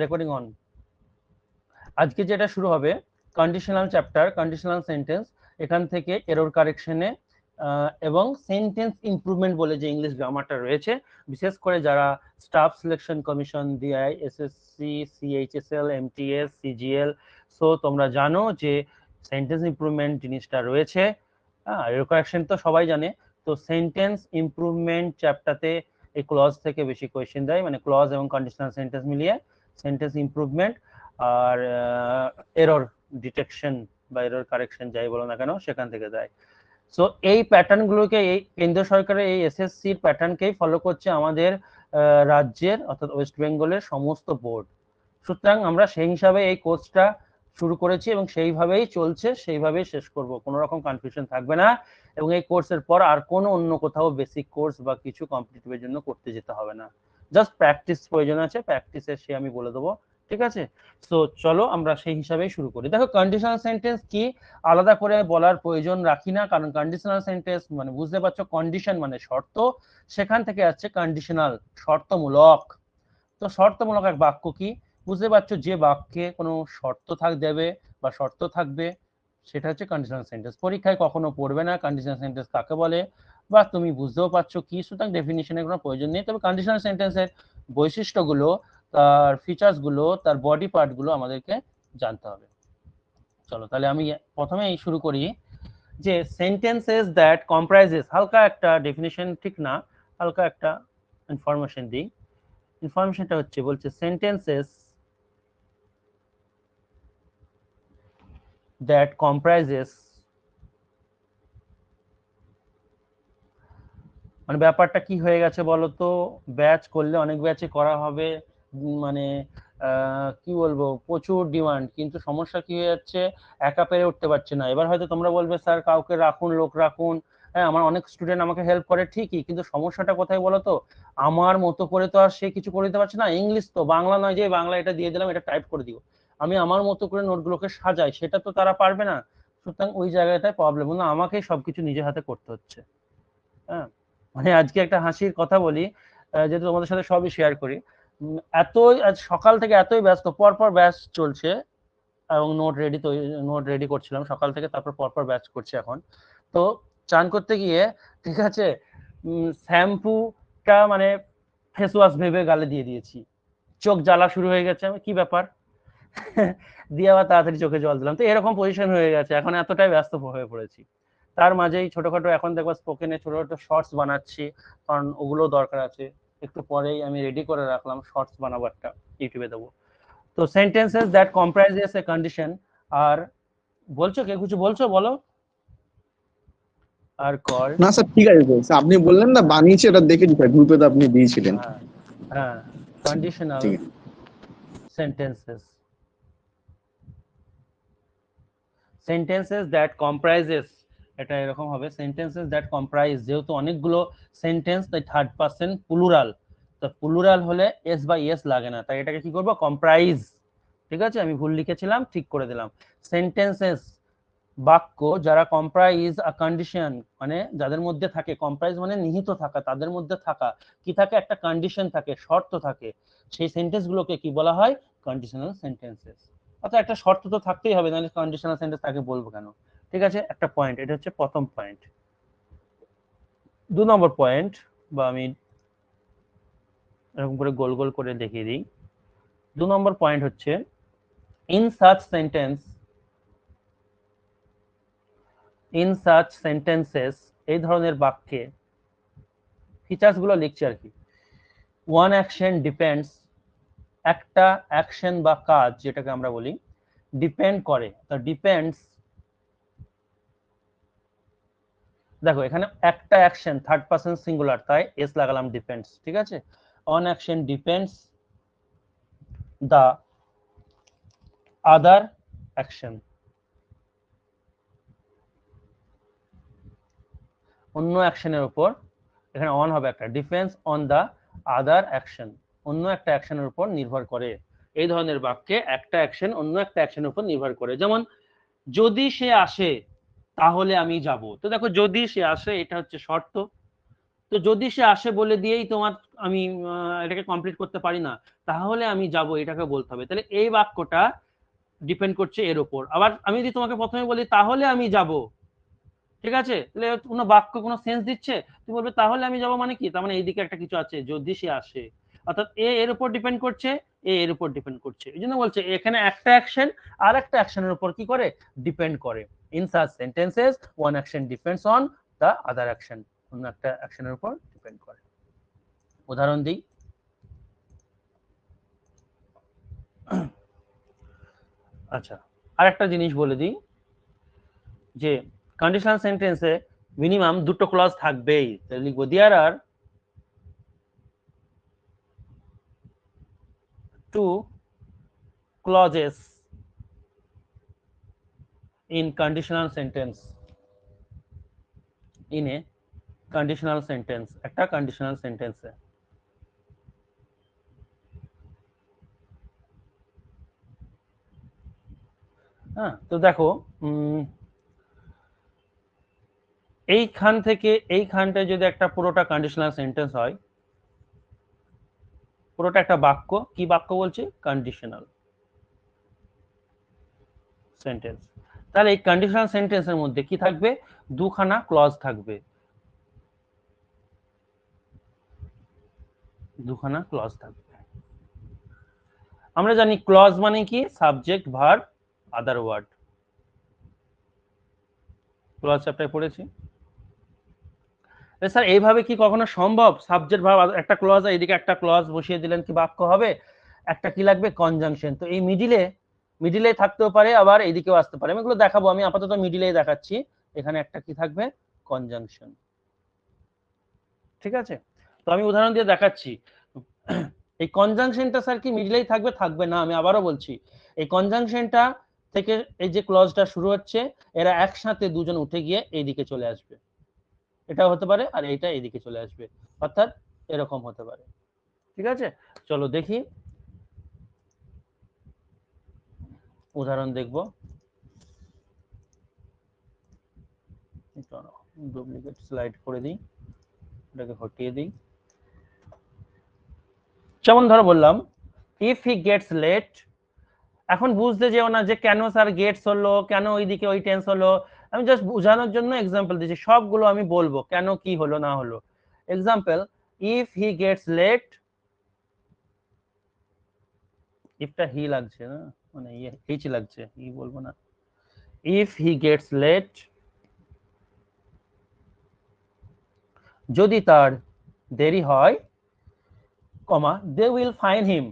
Recording on. আজকে যেটা শুরু হবে কন্ডিশনাল চ্যাপ্টার, কন্ডিশনাল সেন্টেন্স, এখান থেকে এরর কারেকশনে এবং সেন্টেন্স ইমপ্রুভমেন্ট বলে যে ইংলিশ গ্রামারটা রয়েছে, বিশেষ করে যারা স্টাফ সিলেকশন কমিশন দিআই, SSC, CHSL, MTS, CGL, so তোমরা জানো যে সেন্টেন্স ইমপ্রুভমেন্ট জিনিসটা রয়েছে। এরর কারেকশন তো সবাই জানে। তো সেন্টেন্স ইমপ্রুভমেন্ট চ্যাপ্টারতে এই ক্লজ থেকে বেশি কোয়েশ্চেন দেয়, মানে ক্লজ এবং কন্ডিশনাল সেন্টেন্স মিলিয়ে সেন্টেন্স ইমপ্রুভমেন্ট আর এরর ডিটেকশন বা এরর কারেকশন যাই বলো না কেন সেখান থেকে দেয়। সো এই প্যাটার্নগুলোকে, এই কেন্দ্র সরকারের এই এসএসসির প্যাটার্নকেই ফলো করছে আমাদের রাজ্যের অর্থাৎ ওয়েস্ট বেঙ্গলের সমস্ত বোর্ড। সুতরাং আমরা সেই হিসাবে এই কোর্সটা শুরু করেছি এবং সেইভাবেই চলছে, সেইভাবেই শেষ করব, কোনো রকম কনফিউশন থাকবে না। এবং এই কোর্সের পর আর কোনো অন্য কোথাও বেসিক কোর্স বা কিছু কম্পিটিটিভের জন্য করতে যেতে হবে না, জাস্ট প্র্যাকটিস প্রয়োজন আছে, প্র্যাকটিসের সে আমি বলে দেবো, ঠিক আছে? তো চলো আমরা সেই হিসাবেই শুরু করি। দেখো কন্ডিশনাল সেন্টেন্স কি আলাদা করে বলার প্রয়োজন রাখি না, কারণ কন্ডিশনাল সেন্টেন্স মানে বুঝতে পারছো, কন্ডিশন মানে শর্ত, সেখান থেকে আসছে কন্ডিশনাল, শর্তমূলক। তো শর্তমূলক এক বাক্য কি বুঝতে পারছো, যে বাক্যে কোনো শর্ত দেবে বা শর্ত থাকবে সেটা হচ্ছে কন্ডিশনাল সেন্টেন্স। পরীক্ষায় কখনো পড়বে না কন্ডিশনাল সেন্টেন্স কাকে বলে, বা তুমি বুঝতেও পারছো কি, সুতরাং ডেফিনিশনের কোনো প্রয়োজন নেই। তবে কন্ডিশনাল সেন্টেন্সের বৈশিষ্ট্যগুলো, তার ফিচার্স গুলো, তার বডি পার্ট গুলো আমাদেরকে জানতে হবে। চলো তাহলে আমি প্রথমেই শুরু করি যে সেন্টেন্সেস দ্যাট কম্প্রাইজেস, হালকা একটা ডেফিনিশন ঠিক না, হালকা একটা ইনফরমেশন দিই। ইনফরমেশনটা হচ্ছে, বলছে সেন্টেন্সেস দ্যাট কম্প্রাইজেস, মানে ব্যাপারটা কি হয়ে গেছে বলো তো, ব্যাচ করলে অনেক ব্যাচে করা হবে, মানে কি বলবো, প্রচুর ডিমান্ড, কিন্তু সমস্যা কি হয়ে যাচ্ছে, একা পেরে উঠতে পারছে না। এবার হয়তো তোমরা বলবে স্যার কাউকে রাখুন, লোক রাখুন, হ্যাঁ আমার অনেক স্টুডেন্ট আমাকে হেল্প করে ঠিকই, কিন্তু সমস্যাটা কোথায় বলো তো, আমার মতো করে তো আর সে কিছু করে দিতে পারছে না। ইংলিশ তো, বাংলা নয় যে বাংলা এটা দিয়ে দিলাম, এটা টাইপ করে দিও, আমি আমার মতো করে নোটগুলোকে সাজাই, সেটা তো তারা পারবে না। সুতরাং ওই জায়গাটায় প্রবলেম, না আমাকেই সবকিছু নিজের হাতে করতে হচ্ছে। হ্যাঁ, মানে আজকে একটা হাসির কথা বলি, যেহেতু তোমাদের সাথে সবই শেয়ার করি, এতই আজ সকাল থেকে এতই ব্যস্ত, পরপর ব্যাচ চলছে এবং নোট রেডি করছিলাম সকাল থেকে, তারপর পরপর ব্যাচ করছি এখন। তো চান করতে গিয়ে, ঠিক আছে, শ্যাম্পুটা মানে ফেস ওয়াশ ভেবে গালে দিয়ে দিয়েছি, চোখ জ্বালা শুরু হয়ে গেছে, আমি কি ব্যাপার দিয়ে আবার তাড়াতাড়ি চোখে জল দিলাম। তো এরকম পজিশন হয়ে গেছে, এখন এতটাই ব্যস্ত হয়ে পড়েছি। তার মাঝেই ছোটখাটো এখন দেখবো স্পোকেনে ছোটখাটো শর্টস বানাচ্ছি, কারণ ওগুলো দরকার আছে। একটু পরেই আমি রেডি করে রাখলাম, শর্টস বানাবো একটা, ইউটিউবে দেবো। তো sentences that comprises a condition. আর বলছো, কে কিছু বলছো বলো। আর কল না স্যার ঠিক আছে স্যার, আপনি বললেন না বানিয়েছি, এটা দেখেছি স্যার, গ্রুপে তো আপনি দিয়েছিলেন। হ্যাঁ হ্যাঁ, কন্ডিশনাল ঠিক আছে। সেন্টেন্সেস, সেন্টেন্সেস দ্যাট কম্প্রাইজেস, এটা এরকম হবে সেন্টেন্সেস দ্যাট কম্প্রাইজ, যেহেতু অনেকগুলো সেন্টেন্স তাই থার্ড পারসন প্লুরাল, তো প্লুরাল হলে এস বা এস লাগে না, তাই এটাকে কি করবো, কম্প্রাইজ। ঠিক আছে, আমি ভুল লিখেছিলাম, ঠিক করে দিলাম। সেন্টেন্সেস বাক্য যারা কম্প্রাইজ আ কন্ডিশন, মানে যাদের মধ্যে থাকে, কম্প্রাইজ মানে নিহিত থাকা, তাদের মধ্যে থাকা কি থাকে, একটা কন্ডিশন থাকে, শর্ত থাকে, সেই সেন্টেন্স গুলোকে কি বলা হয়, কন্ডিশনাল সেন্টেন্সেস। অর্থাৎ একটা শর্ত তো থাকতেই হবে, নাহলে কন্ডিশনাল সেন্টেন্স তাকে বলবো কেন। ঠিক আছে, একটা পয়েন্ট, এটা হচ্ছে প্রথম পয়েন্ট। 2 নম্বর পয়েন্ট, বা আমি এরকম করে গোল গোল করে দেখিয়ে দিই। 2 নম্বর পয়েন্ট হচ্ছে, in such sentence, in such sentences, এই ধরনের বাক্যে ফিচার্স গুলো লিখছি আর কি। ওয়ান অ্যাকশন ডিপেন্ডস, একটা অ্যাকশন বা কাজ যেটাকে আমরা বলি ডিপেন্ড করে, তো ডিপেন্ডস, দেখো এখানে একটা অ্যাকশন থার্ড পারসন সিঙ্গুলার, তাই এস লাগালাম ডিপেন্ডস, ঠিক আছে। On action depends the other action, অন্য অ্যাকশনের উপর, এখানে অন হবে একটা, depends on the other action, অন্য একটা অ্যাকশনের উপর নির্ভর করে। এই ধরনের বাক্যে একটা অ্যাকশন অন্য একটা অ্যাকশনের উপর নির্ভর করে, যেমন যদি সে আসে তাহলে আমি যাব। তো দেখো যদি সে আসে এটা হচ্ছে শর্ত, তো যদি সে আসে বলে দিয়েই তোমার আমি এটাকে কমপ্লিট করতে পারি না, তাহলে আমি যাব, এটাকে বলতে হবে। তাহলে এই বাক্যটা ডিপেন্ড করছে এর উপর। আবার আমি যদি তোমাকে প্রথমে বলি তাহলে আমি যাব, ঠিক আছে, তাহলে কোনো বাক্য কোনো সেন্স দিচ্ছে? তুমি বলবে তাহলে আমি যাব মানে কি, তার মানে এইদিকে একটা কিছু আছে, যদি সে আসে, অর্থাৎ এ এর উপর ডিপেন্ড করছে, এ এর উপর ডিপেন্ড করছে। এই জন্য বলছে এখানে একটা অ্যাকশন আর একটা অ্যাকশনের উপর কি করে, ডিপেন্ড করে। In such sentences one action depends on the other action, অন্য একটা অ্যাকশনের উপর ডিপেন্ড করে। উদাহরণ দিই। আচ্ছা, আরেকটা জিনিস বলে দিই যে কন্ডিশনাল সেন্টেন্সে মিনিমাম দুটো ক্লজ থাকবেই। তাহলে লিখবো দেয়ার আর two clauses in conditional sentence, in a conditional sentence, একটা conditional sentence এ। হ্যাঁ, তো দেখো এইখান থেকে এইখানটায় যদি একটা পুরোটা কন্ডিশনাল সেন্টেন্স হয়, পুরোটা একটা বাক্য, কি বাক্য বলছে, কন্ডিশনাল সেন্টেন্স, তাহলে এই কন্ডিশনাল সেন্টেন্সের মধ্যে কি থাকবে, দুখানা ক্লজ থাকবে, দুখানা ক্লজ থাকবে। আমরা জানি ক্লজ মানে কি, subject verb other word, clause চ্যাপ্টারে পড়েছি। স্যার এইভাবে কি কখনো সম্ভব, সাবজেক্ট ভার্ব একটা ক্লজ এইদিকে একটা ক্লজ বসিয়ে দিলেন কি বাক্য হবে? একটা কি লাগবে, কনজাংশন। তো এই মিডিলে থাকতেও পারে, আবার এইদিকেও আসতে পারে, আমি এগুলো দেখাবো, আমি আপাতত মিডিলেই দেখাচ্ছি। এখানে একটা কি থাকবে, কনজাংশন, ঠিক আছে। তো আমি উদাহরণ দিয়ে দেখাচ্ছি। এই কনজাংশনটা স্যার কি মিডিলেই থাকবে, থাকবে না, আমি আবারও বলছি। এই কনজাংশনটা থেকে এই যে ক্লজটা শুরু হচ্ছে, এরা একসাথে দুজন উঠে গিয়ে এইদিকে চলে আসবে, এটা হতে পারে, আর এইটা এইদিকে চলে আসবে, অর্থাৎ এরকম হতে পারে, ঠিক আছে। চলো দেখি উদাহরণ দেখব। ডুপ্লিকেট স্লাইড করে দিই, এটাকে হটিয়ে দিই। যেমন ধরো বললাম ইফ হি গেটস লেট, এখন বুঝতে যেও না যে কেন স্যার গেটস হলো, কেন ওইদিকে ওই টেন্স হলো, আমি জাস্ট বোঝানোর জন্য এক্সাম্পল দিচ্ছি, সবগুলো আমি বলবো কেন কি হলো না হলো। Example, if he gets late, ইফটা হি লাগছে না, মানে এইচ লাগছে, হি বলবো না। ইফ হি গেটস লেট, যদি তার দেরি হয়, comma, they will fine him,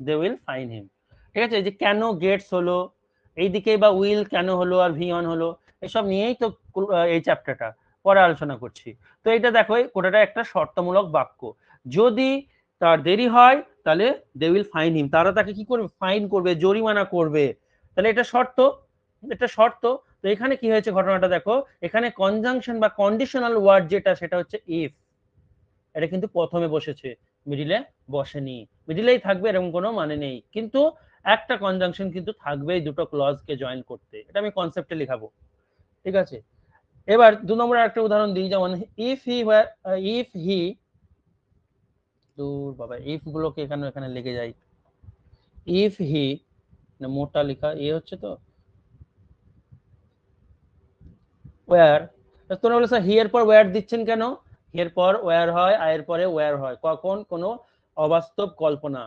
they will fine him, ঠিক আছে। এই যে কেন গেটস হলো, এইদিকে বা উইল কেন হলো আর ভি অন হলো, এসব নিয়েই তো এই চ্যাপ্টারটা পরে আলোচনা করছি। তো এটা দেখো কোটাটা একটা শর্তমূলক বাক্য, যদি তার দেরি হয় তাহলে দে উইল ফাইন হিম, তারা তাকে কি করবে, ফাইন করবে, জরিমানা করবে, তাহলে এটা শর্ত, এটা শর্ত। তো এখানে কি হয়েছে ঘটনাটা দেখো, এখানে কনজাংশন বা কন্ডিশনাল ওয়ার্ড যেটা, সেটা হচ্ছে ইফ, এটা কিন্তু প্রথমে বসেছে, মিডিলে বসেনি। মিডিলেই থাকবে এরকম কোনো মানে নেই, কিন্তু একটা কনজাংশন কিন্তু থাকবেই দুটো ক্লজকে জয়েন করতে, এটা আমি কনসেপ্টে লেখাবো, ঠিক আছে। এবার 2 নম্বরের একটা উদাহরণ দিই, যেমন ইফ হি, দূর বাবা, ইফ গুলোকে এখানে লেগে যায়, ইফ হি মোটা লেখা এ হচ্ছে, তো ওয়্যার, তোমরা বলে স্যার হি এর পর ওয়্যার দিচ্ছেন কেন, হি এর পর ওয়্যার হয়, আই এর পরে ওয়্যার হয় কখন, কোনো অবাস্তব কল্পনা,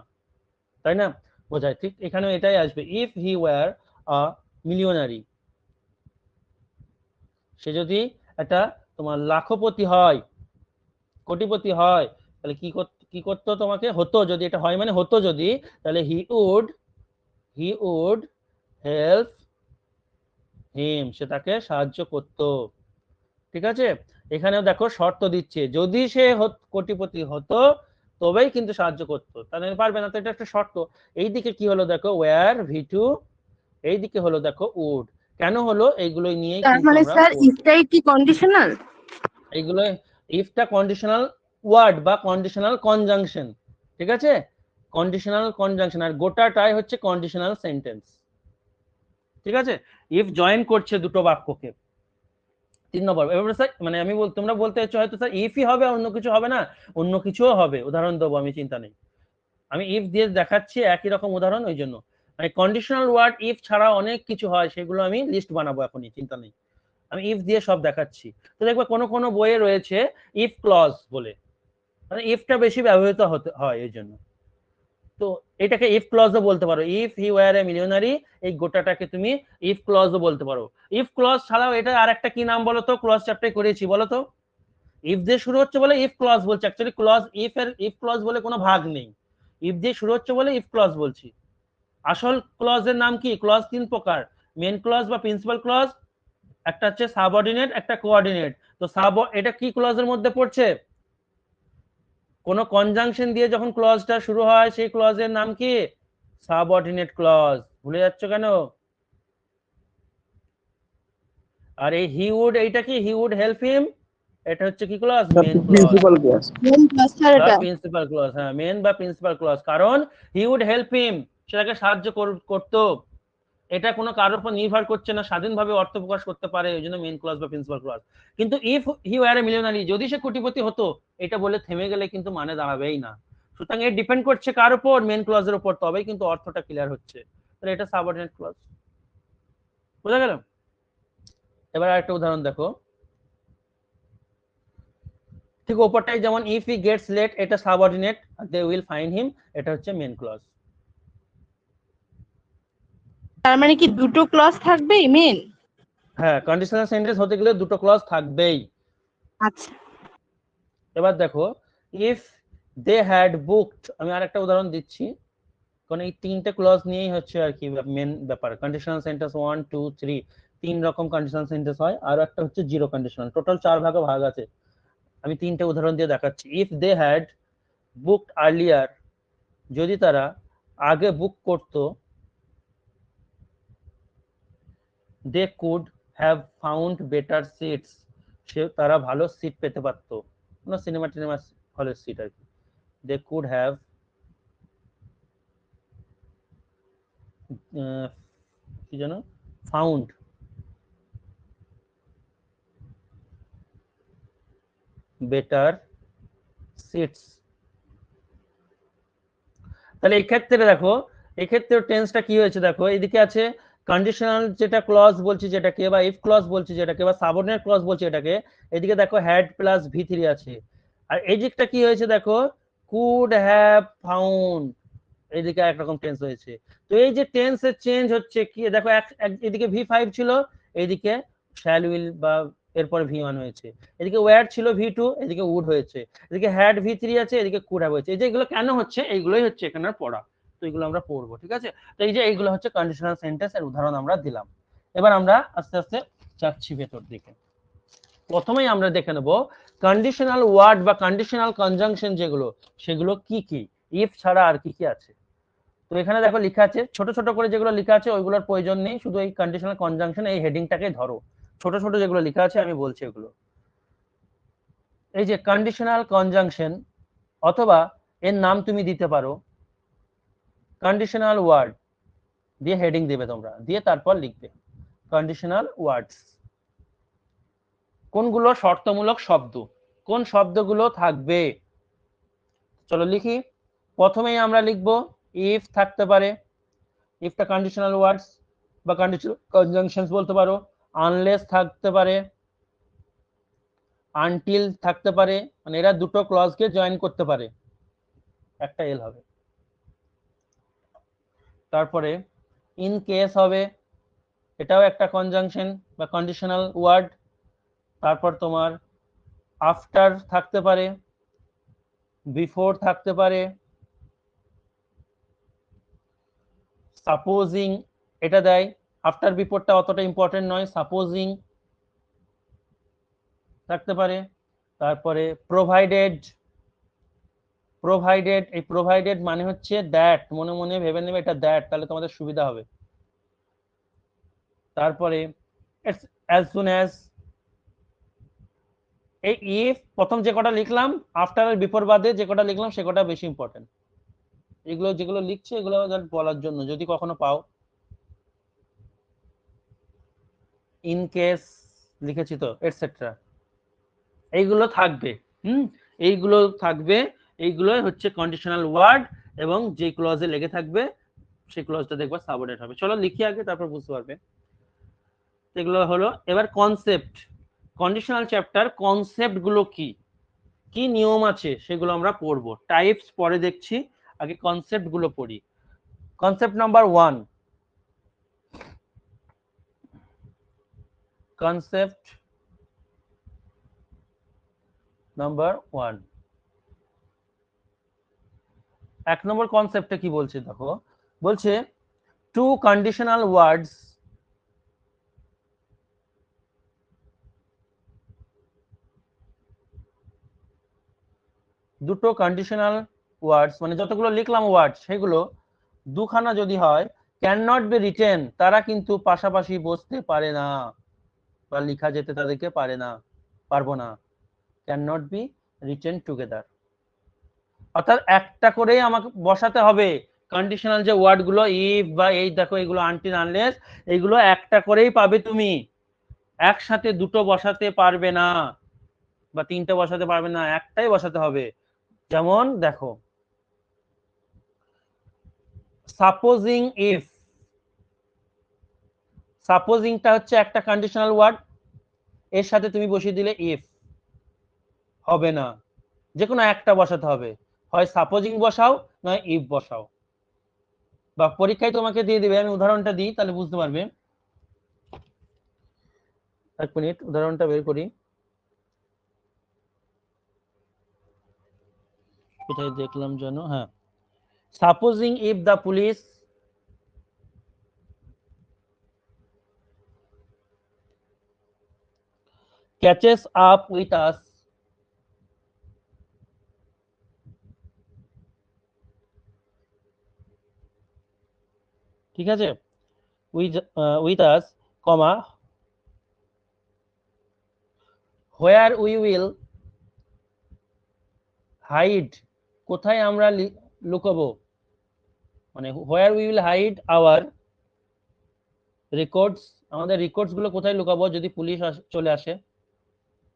তাই না, বোঝায়, ঠিক এখানে এটাই আসবে। ইফ হি ওয়্যার আ মিলিয়নারি, সে যদি একটা তোমার লাখপতি হয়, কোটিপতি হয়, তাহলে কি করতো, তোমাকে হতো, যদি এটা হয় মানে হতো যদি, তাহলে হি উড হেল্প হিম, সে তাকে সাহায্য করতো, ঠিক আছে। এখানেও দেখো শর্ত দিচ্ছে, যদি সে কোটিপতি হতো তবেই কিন্তু সাহায্য করতো, তাহলে পারবে না, তো এটা একটা শর্ত। এইদিকে কি হলো দেখো, ওয়্যার ভি2, এইদিকে হলো দেখো উড, কেন হলো, এইগুলোই নিয়েই তার কিন্তু মানে আমরা স্যার পড়বো। ইফটাই কি কন্ডিশনাল? এইগুলো ইফটা কন্ডিশনাল ওয়ার্ড বা কন্ডিশনাল কনজাংশন, ঠিক আছে। কন্ডিশনাল কনজাংশন, আর গোটাটাই হচ্ছে কন্ডিশনাল সেন্টেন্স। ঠিক আছে, ইফ জয়েন করছে দুটো বাক্যকে। 3 নম্বর, এবারে স্যার মানে আমি তোমরা বলতে চাইছো হয়তো স্যার ইফই হবে আর অন্য কিছু হবে না, অন্য কিছুও হবে, উদাহরণ দেবো আমি, চিন্তা নেই, আমি ইফ দিয়ে দেখাচ্ছি একই রকম উদাহরণ, ওই জন্য মানে কন্ডিশনাল ওয়ার্ড ইফ ছাড়া অনেক কিছু হয়, সেগুলো আমি লিস্ট বানাবো এখনই, চিন্তা নেই, আমি ইফ দিয়ে সব দেখাচ্ছি। তো দেখবে কোনো কোনো বইয়ে রয়েছে ইফ ক্লজ বলে, মানে ইফটা বেশি ব্যবহৃত হতে হয় এই জন্য। তো এটাকে ইফ ক্লজও বলতে পারো, ইফ হি ওয়্যার এ মিলিয়নারি, এই গোটাটাকে তুমি ইফ ক্লজও বলতে পারো। ইফ ক্লজ ছাড়াও এটা আর একটা কি নাম বলো তো, ক্লজ চ্যাপ্টারে করেছি বলো তো, ইফ দিয়ে শুরু হচ্ছে বলে ইফ ক্লজ বলছে, অ্যাকচুয়ালি ক্লজ ইফ এর ইফ ক্লজ বলে কোনো ভাগ নেই, ইফ দিয়ে শুরু হচ্ছে বলে ইফ ক্লজ বলছি। আসল ক্লজের নাম কি, ক্লজ 3 প্রকার, মেন ক্লজ বা প্রিন্সিপাল ক্লজ, একটা হচ্ছে সাবঅর্ডিনেট, একটা কোঅর্ডিনেট। তো এটা কি ক্লজের মধ্যে পড়ছে, কোন কনজাংশন দিয়ে যখন ক্লজটা শুরু হয় সেই ক্লজের নাম কি, সাবঅর্ডিনেট ক্লজ। ভুলে যাচ্ছ কেন? আর এই হি উড, এইটা কি, হি উড হেল্প হিম, এটা হচ্ছে কি clause, main clause, principal clause. Main clause sir এটা। প্রিন্সিপাল ক্লজ, হ্যাঁ মেন বা প্রিন্সিপাল ক্লজ, কারণ হি উড হেল্প হিম, সেটাকে সাহায্য করতো, এটা কোনো কারোর উপর নির্ভর করছে না, স্বাধীনভাবে অর্থ প্রকাশ করতে পারে, ওই জন্য মেন ক্লজ বা প্রিন্সিপাল ক্লজ। কিন্তু ইফ হি ওয়্যার এ মিলিয়নারি, যদি সে কোটিপতি হতো, এটা বলে থেমে গেলে কিন্তু মানে দাঁড়াবেই না। সুতরাং এর ডিপেন্ড করছে কার উপর, মেন ক্লজের উপর, তবেই কিন্তু অর্থটা ক্লিয়ার হচ্ছে। তাহলে এটা সাবঅর্ডিনেট ক্লজ, বুঝা গেল? এবার আরেকটা উদাহরণ দেখো, ঠিক ওপরটাই যেমন ইফ হি গেটস লেট, এটা subordinate, they will find him, এটা হচ্ছে মেন ক্লজ। তার মানে কি দুটো ক্লজ থাকবেই মেন? হ্যাঁ, কন্ডিশনাল সেন্টেন্স হতে গেলে দুটো ক্লজ থাকবেই। আচ্ছা, এবার দেখো, ইফ দে হ্যাড বুকড, আমি আরেকটা উদাহরণ দিচ্ছি, কারণ এই তিনটে ক্লজ নিয়েই হচ্ছে আর কি মেন ব্যাপার। কন্ডিশনাল সেন্টেন্স 1 2 3, তিন রকম কন্ডিশনাল সেন্টেন্স হয়, আর একটা হচ্ছে জিরো কন্ডিশনাল, টোটাল 4 ভাগে ভাগ আছে। আমি তিনটে উদাহরণ দিয়ে দেখাচ্ছি। If they had booked earlier, যদি তারা আগে বুক করতো, they could have found better seats, তারা ভালো সিট পেতে পারতো, কোনো সিনেমা টিনেমা হলের সিট আর কি। দে কুড হ্যাভ কি জানো, ফাউন্ড বেটার সিটস। তাহলে এই ক্ষেত্রে দেখো, এই ক্ষেত্রে টেন্সটা কি হয়েছে দেখো, এদিকে আছে কন্ডিশনাল যেটা ক্লজ বলছি যেটাকে, বা ইফ ক্লজ বলছি যেটাকে, বা সাবঅর্ডিনেট ক্লজ বলছি এটাকে, এদিকে দেখো হ্যাড প্লাস ভি3 আছে। আর এই দিকটা কি হয়েছে দেখো, কুড হ্যাভ ফাউন্ড, এদিকে একরকম টেন্স হয়েছে। তো এই যে টেন্সের চেঞ্জ হচ্ছে কি দেখো, এদিকে ভি5 ছিল, এইদিকে শ্যাল উইল বা এরপরে ভি1 হয়েছে, এদিকে ওয়্যার ছিল ভি2, এদিকে উড হয়েছে, এদিকে হ্যাড ভি3 আছে, এদিকে কুড হ্যাভ হয়েছে। এই যে এগুলো কেন হচ্ছে, এইগুলোই হচ্ছে এখানে পড়া, তো এগুলো আমরা পড়বো, ঠিক আছে? তো এই যে এইগুলো হচ্ছে কন্ডিশনাল সেন্টেন্স এর উদাহরণ আমরা দিলাম। এবার আমরা আস্তে আস্তে যাচ্ছি ভেতর দিকে। প্রথমেই আমরা দেখে নেব কন্ডিশনাল ওয়ার্ড বা কন্ডিশনাল কনজাংশন যেগুলো, সেগুলো কি কি, ইফ ছাড়া আর কি কি আছে। তো এখানে দেখো লেখা আছে, ছোট ছোট করে যেগুলো লেখা আছে ওইগুলোর প্রয়োজন নেই, শুধু এই কন্ডিশনাল কনজাংশন এই হেডিংটাকে ধরো, ছোট ছোট যেগুলো লেখা আছে আমি বলছি এগুলো। এই যে কন্ডিশনাল কনজাংশন, অথবা এর নাম তুমি দিতে পারো কন্ডিশনাল ওয়ার্ড, দিয়ে হেডিং দেবে তোমরা, দিয়ে তারপর লিখবে কন্ডিশনাল ওয়ার্ডস। কোনগুলো শর্তমূলক শব্দ, কোন শব্দগুলো থাকবে, চলো লিখি। প্রথমেই আমরা লিখব ইফ থাকতে পারে, ইফটা কন্ডিশনাল ওয়ার্ডস বা কন্ডিশনাল কনজাংশনস বলতে পারো। আনলেস থাকতে পারে, আনটিল থাকতে পারে, মানে এরা দুটো ক্লজকে জয়েন করতে পারে, একটা এল হবে। তারপরে ইন কেস হবে, এটাও একটা কনজাংশন বা কন্ডিশনাল ওয়ার্ড। তারপর তোমার আফটার থাকতে পারে, বিফোর থাকতে পারে, সাপোজিং, এটা দেয়, আফটার বিফোরটা অতটা ইম্পর্টেন্ট নয়, সাপোজিং থাকতে পারে। তারপরে প্রোভাইডেড, প্রোভাইডেড, এই প্রোভাইডেড মানে হচ্ছে দ্যাট, মনে মনে ভেবে নেবে এটা দ্যাট, তাহলে তোমাদের সুবিধা হবে। তারপরে অ্যাজ সুন অ্যাজ, এই ইফ প্রথম যে কটা লিখলাম, আফটার আর বিফোর বাদে যে কটা লিখলাম সে কটা বেশি ইম্পর্টেন্ট। এগুলো যেগুলো লিখছে এগুলো বলার জন্য, যদি কখনো পাও। ইন কেস লিখেছি তো, এটসেট্রা, এইগুলো থাকবে। এইগুলো থাকবে, এইগুলোই হচ্ছে কন্ডিশনাল ওয়ার্ড, এবং যে ক্লজে লেগে থাকবে সেই ক্লজটা দেখবা সাবঅর্ডিনেট হবে। চলো লিখি আগে, তারপর বুঝতে পারবে। এগুলো হলো। এবার কনসেপ্ট, কন্ডিশনাল চ্যাপ্টার কনসেপ্ট গুলো কি কি নিয়ম আছে সেগুলো আমরা পড়বো। টাইপস পরে দেখছি, আগে কনসেপ্ট গুলো পড়ি। কনসেপ্ট নাম্বার 1, কনসেপ্ট নাম্বার 1, 1 নম্বর কনসেপ্টে কি বলছে দেখো, বলছে টু কন্ডিশনাল ওয়ার্ডস দুটো কন্ডিশনাল ওয়ার্ডস মানে যতগুলো লিখলাম ওয়ার্ড সেগুলো দুখানা যদি হয়, ক্যান নট বি রিটেন, তারা কিন্তু পাশাপাশি বসতে পারে না বা লেখা যেতে তাদেরকে পারে না, পারবো না। Can not be written together, অর্থাৎ একটা করেই আমাকে বসাতে হবে। কন্ডিশনাল যে ওয়ার্ড গুলো ইফ বা এই দেখো, এগুলো আনটিল আনলেস, এগুলো একটা করেই পাবে তুমি, একসাথে দুটো বসাতে পারবে না বা তিনটে বসাতে পারবে না, একটাই বসাতে হবে। যেমন দেখো, সাপোজিং ইফ, সাপোজিংটা হচ্ছে একটা কন্ডিশনাল ওয়ার্ড, এর সাথে তুমি বসিয়ে দিলে ইফ, হবে না, যে কোনো একটা বসাতে হবে, হয় সাপোজিং বসাও নয় ইফ বসাও। বা পরীক্ষায় তোমাকে দিয়ে দিবে, আমি উদাহরণটা দিই তাহলে বুঝতে পারবে। এক মিনিট উদাহরণটা বের করি, কোথায় দেখলাম যেন, হ্যাঁ, supposing if the police catches up with us, ঠিক আছে, with us, comma, where we will hide, কোথায় আমরা লুকাবো, মানে where we will hide our records, আমাদের রেকর্ডস গুলো কোথায় লুকাবো যদি পুলিশ চলে আসে,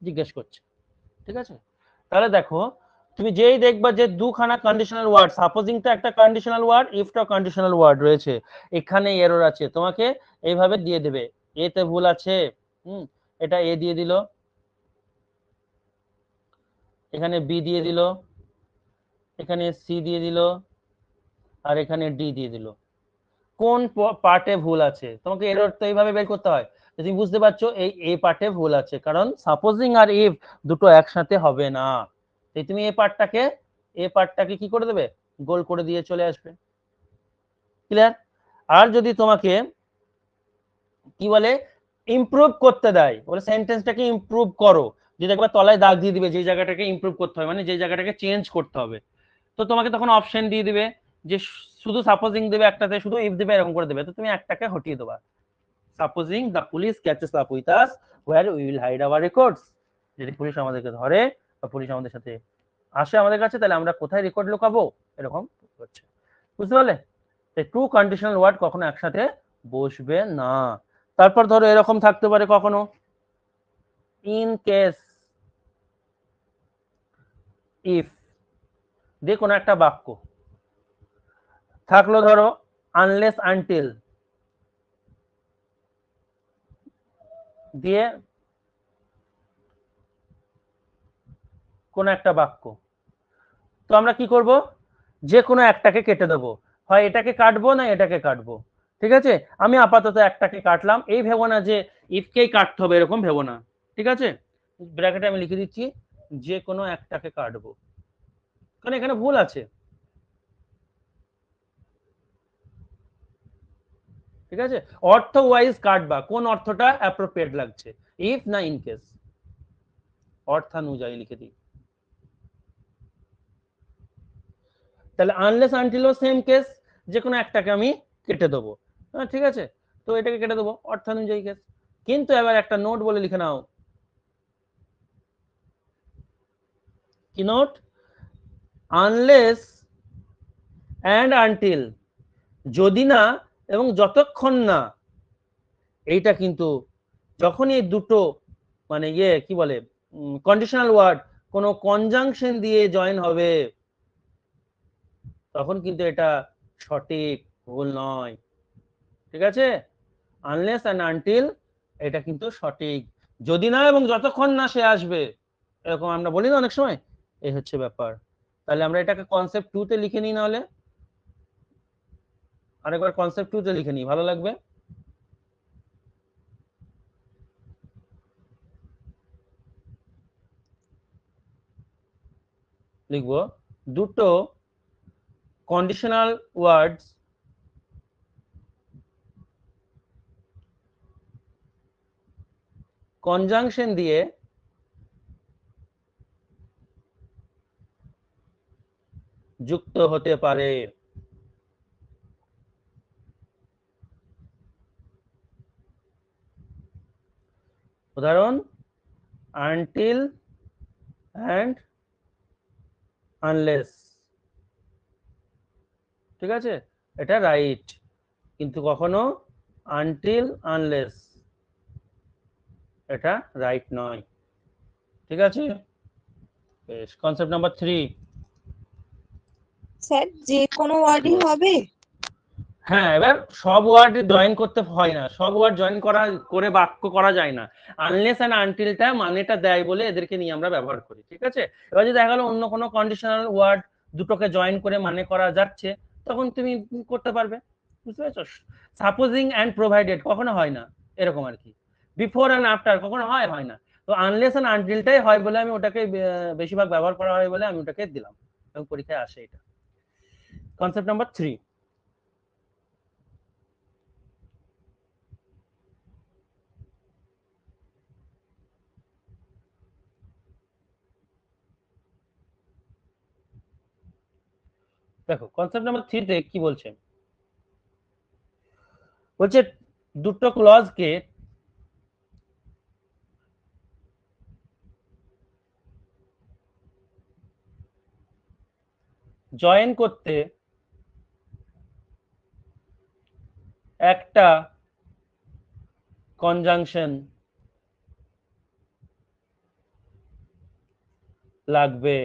জিজ্ঞেস করছে। ঠিক আছে, তাহলে দেখো তুমি যেই দেখবা যে দুখানা কন্ডিশনাল ওয়ার্ড, সাপোজিংটা একটা কন্ডিশনাল ওয়ার্ড, ইফটা কন্ডিশনাল ওয়ার্ড রয়েছে, এখানে এরর আছে, তোমাকে এইভাবে দিয়ে দেবে, এতে ভুল আছে, এটা এ দিয়ে দিল, এখানে বি দিয়ে দিল, এখানে সি দিয়ে দিল, আর এখানে ডি দিয়ে দিল। কোন পার্টে ভুল আছে তোমাকে এরর তো এইভাবে বের করতে হয়, তুমি বুঝতে পারছো এই পার্টে ভুল আছে, কারণ সাপোজিং আর ইফ দুটো একসাথে হবে না। তুমি এই পার্টটাকে কি করে দেবে, গোল করে দিয়ে চলে আসবে। ক্লিয়ার? আর যদি তোমাকে কি বলে ইমপ্রুভ করতে দেয়, বলে সেন্টেন্সটাকে ইমপ্রুভ করো, যে দেখবা তলায় দাগ দিয়ে দিবে যে জায়গাটাকে ইমপ্রুভ করতে হবে, মানে যে জায়গাটাকে চেঞ্জ করতে হবে, তো তোমাকে তখন অপশন দিয়ে দিবে যে শুধু সাপোজিং দেবে একটাতে, শুধু ইফ দেবে, এরকম করে দেবে, তো তুমি একটাকে হটিয়ে দেবা। Supposing the police catches up with us where we will hide our records, যদি পুলিশ আমাদেরকে ধরে বা পুলিশ আমাদের সাথে আসে আমাদের কাছে, তাহলে আমরা কোথায় রেকর্ড লুকাবো, এরকম হচ্ছে। বুঝতে পারলে? টু কন্ডিশনাল ওয়ার্ড কখনো একসাথে বসবে না। তারপর ধরো এরকম থাকতে পারে কখনো, ইন কেস, ইফ দিয়ে কোনো একটা বাক্য থাকলো, ধরো আনলেস আনটিল দিয়ে কোন একটা বাক্য, তো আমরা কি করব, যে কোনো একটাকে কেটে দেবো, হয় এটাকে কাটবো না এটাকে কাটবো। ঠিক আছে, আমি আপাতত একটাকে কাটলাম, এই ভেবো না যে ইফকেই কাটতে হবে, এরকম ভেবো না। ঠিক আছে, ব্র্যাকেটে আমি লিখে দিচ্ছি যে কোনো একটাকে কাটবো, কারণ এখানে ভুল আছে। ঠিক আছে, অর্থ ওয়াইজ কাটবা, কোন অর্থটা অ্যাপ্রোপ্রিয়েট লাগছে, ইফ না ইন কেস, অর্থানুযায়ী লিখে দিই। তাহলে আনলেস আনটিলও সেম কেস, যে কোনো একটাকে আমি কেটে দেবো। ঠিক আছে, তো এটাকে কেটে দেবো, অর্থানুযায়ী কেস। কিন্তু এবার একটা নোট বলে লিখে নাও, কি নোট, আনলেস অ্যান্ড আনটিল, যদি না এবং যতক্ষণ না, এইটা কিন্তু যখনই এই দুটো মানে কি বলে কন্ডিশনাল ওয়ার্ড কোনো কনজাংশন দিয়ে জয়েন হবে, তখন কিন্তু এটা সঠিক, ভুল নয়। ঠিক আছে, আনলেস অ্যান্ড আনটিল এটা কিন্তু সঠিক, যদি না এবং যতক্ষণ না সে আসবে, এরকম আমরা বলি না অনেক সময়, এই হচ্ছে ব্যাপার। তাহলে আমরা এটাকে কনসেপ্ট 2 তে লিখে নিই, নাহলে আরেকবার কনসেপ্ট 2 তে লিখে নিই, ভালো লাগবে। লিখবো দুটো কন্ডিশনাল ওয়ার্ডস কনজাংশন দিয়ে যুক্ত হতে পারে। উদাহরণ, আনটিল অ্যান্ড আনলেস। ঠিক আছে, এটা রাইট, কিন্তু কখনো আনটিল আনলেস এটা রাইট নয়। ঠিক আছে, বেশ। Concept number 3। স্যার যে কোনো ওয়ার্ডই হবে? হ্যাঁ, এবার সব ওয়ার্ড জয়েন করতে হয় না, সব ওয়ার্ড জয়েন করে বাক্য করা যায় না। আনলেস এন্ড আনটিলটা মানেটা দেয় বলে এদেরকে নিয়ে আমরা ব্যবহার করি। ঠিক আছে, এবার যদি দেখা গেল অন্য কোনো কন্ডিশনাল ওয়ার্ড দুটোকে জয়েন করে মানে করা যাচ্ছে, তখন তুমি করতে পারবে। বুঝতে পেরেছো? সাপোজিং এন্ড প্রোভাইডেড কখনো হয় না, এরকম আর কি। বিফোর এন্ড আফটার কখনো হয় না। তো আনলেস এন্ড আনটিলটাই হয় বলে আমি ওটাকে বেশিরভাগ ব্যবহার করা হয় বলে আমি ওটাকে দিলাম, এবং পরীক্ষায় আসে এটা। Concept number 3। দেখো কনসেপ্ট নাম্বার 3 তে কি বলছে, বলছে দুটো ক্লজকে জয়েন করতে একটা কনজাংশন লাগবে।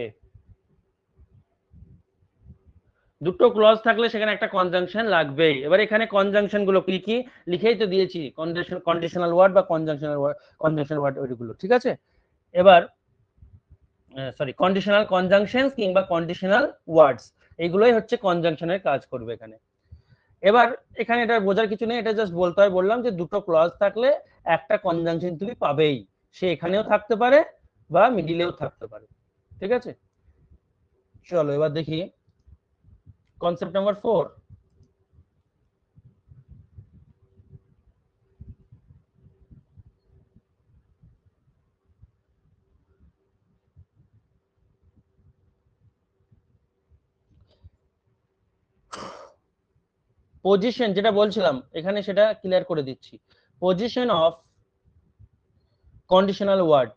দুটো ক্লজ থাকলে সেখানে একটা কনজাংশন লাগবেই। এবার এখানে কনজাংশন গুলো কি কি লিখেই তো দিয়েছি, কন্ডিশনাল ওয়ার্ড বা কনজাংশন ওয়ার্ড ওইগুলো। ঠিক আছে, এবার সরি, কন্ডিশনাল কনজাংশনস কিংবা কন্ডিশনাল ওয়ার্ডস, এইগুলোই হচ্ছে কনজাংশনের কাজ করবে এখানে। এবার এখানে এটা বোঝার কিছু নেই, এটা জাস্ট বলতে হয়, বললাম যে দুটো ক্লজ থাকলে একটা কনজাংশন তুমি পাবেই, সে এখানেও থাকতে পারে বা মিডিলেও থাকতে পারে। ঠিক আছে, চলো এবার দেখি কনসেপ্ট নাম্বার 4। পজিশন যেটা বলছিলাম এখানে সেটা ক্লিয়ার করে দিচ্ছি। Position of conditional word,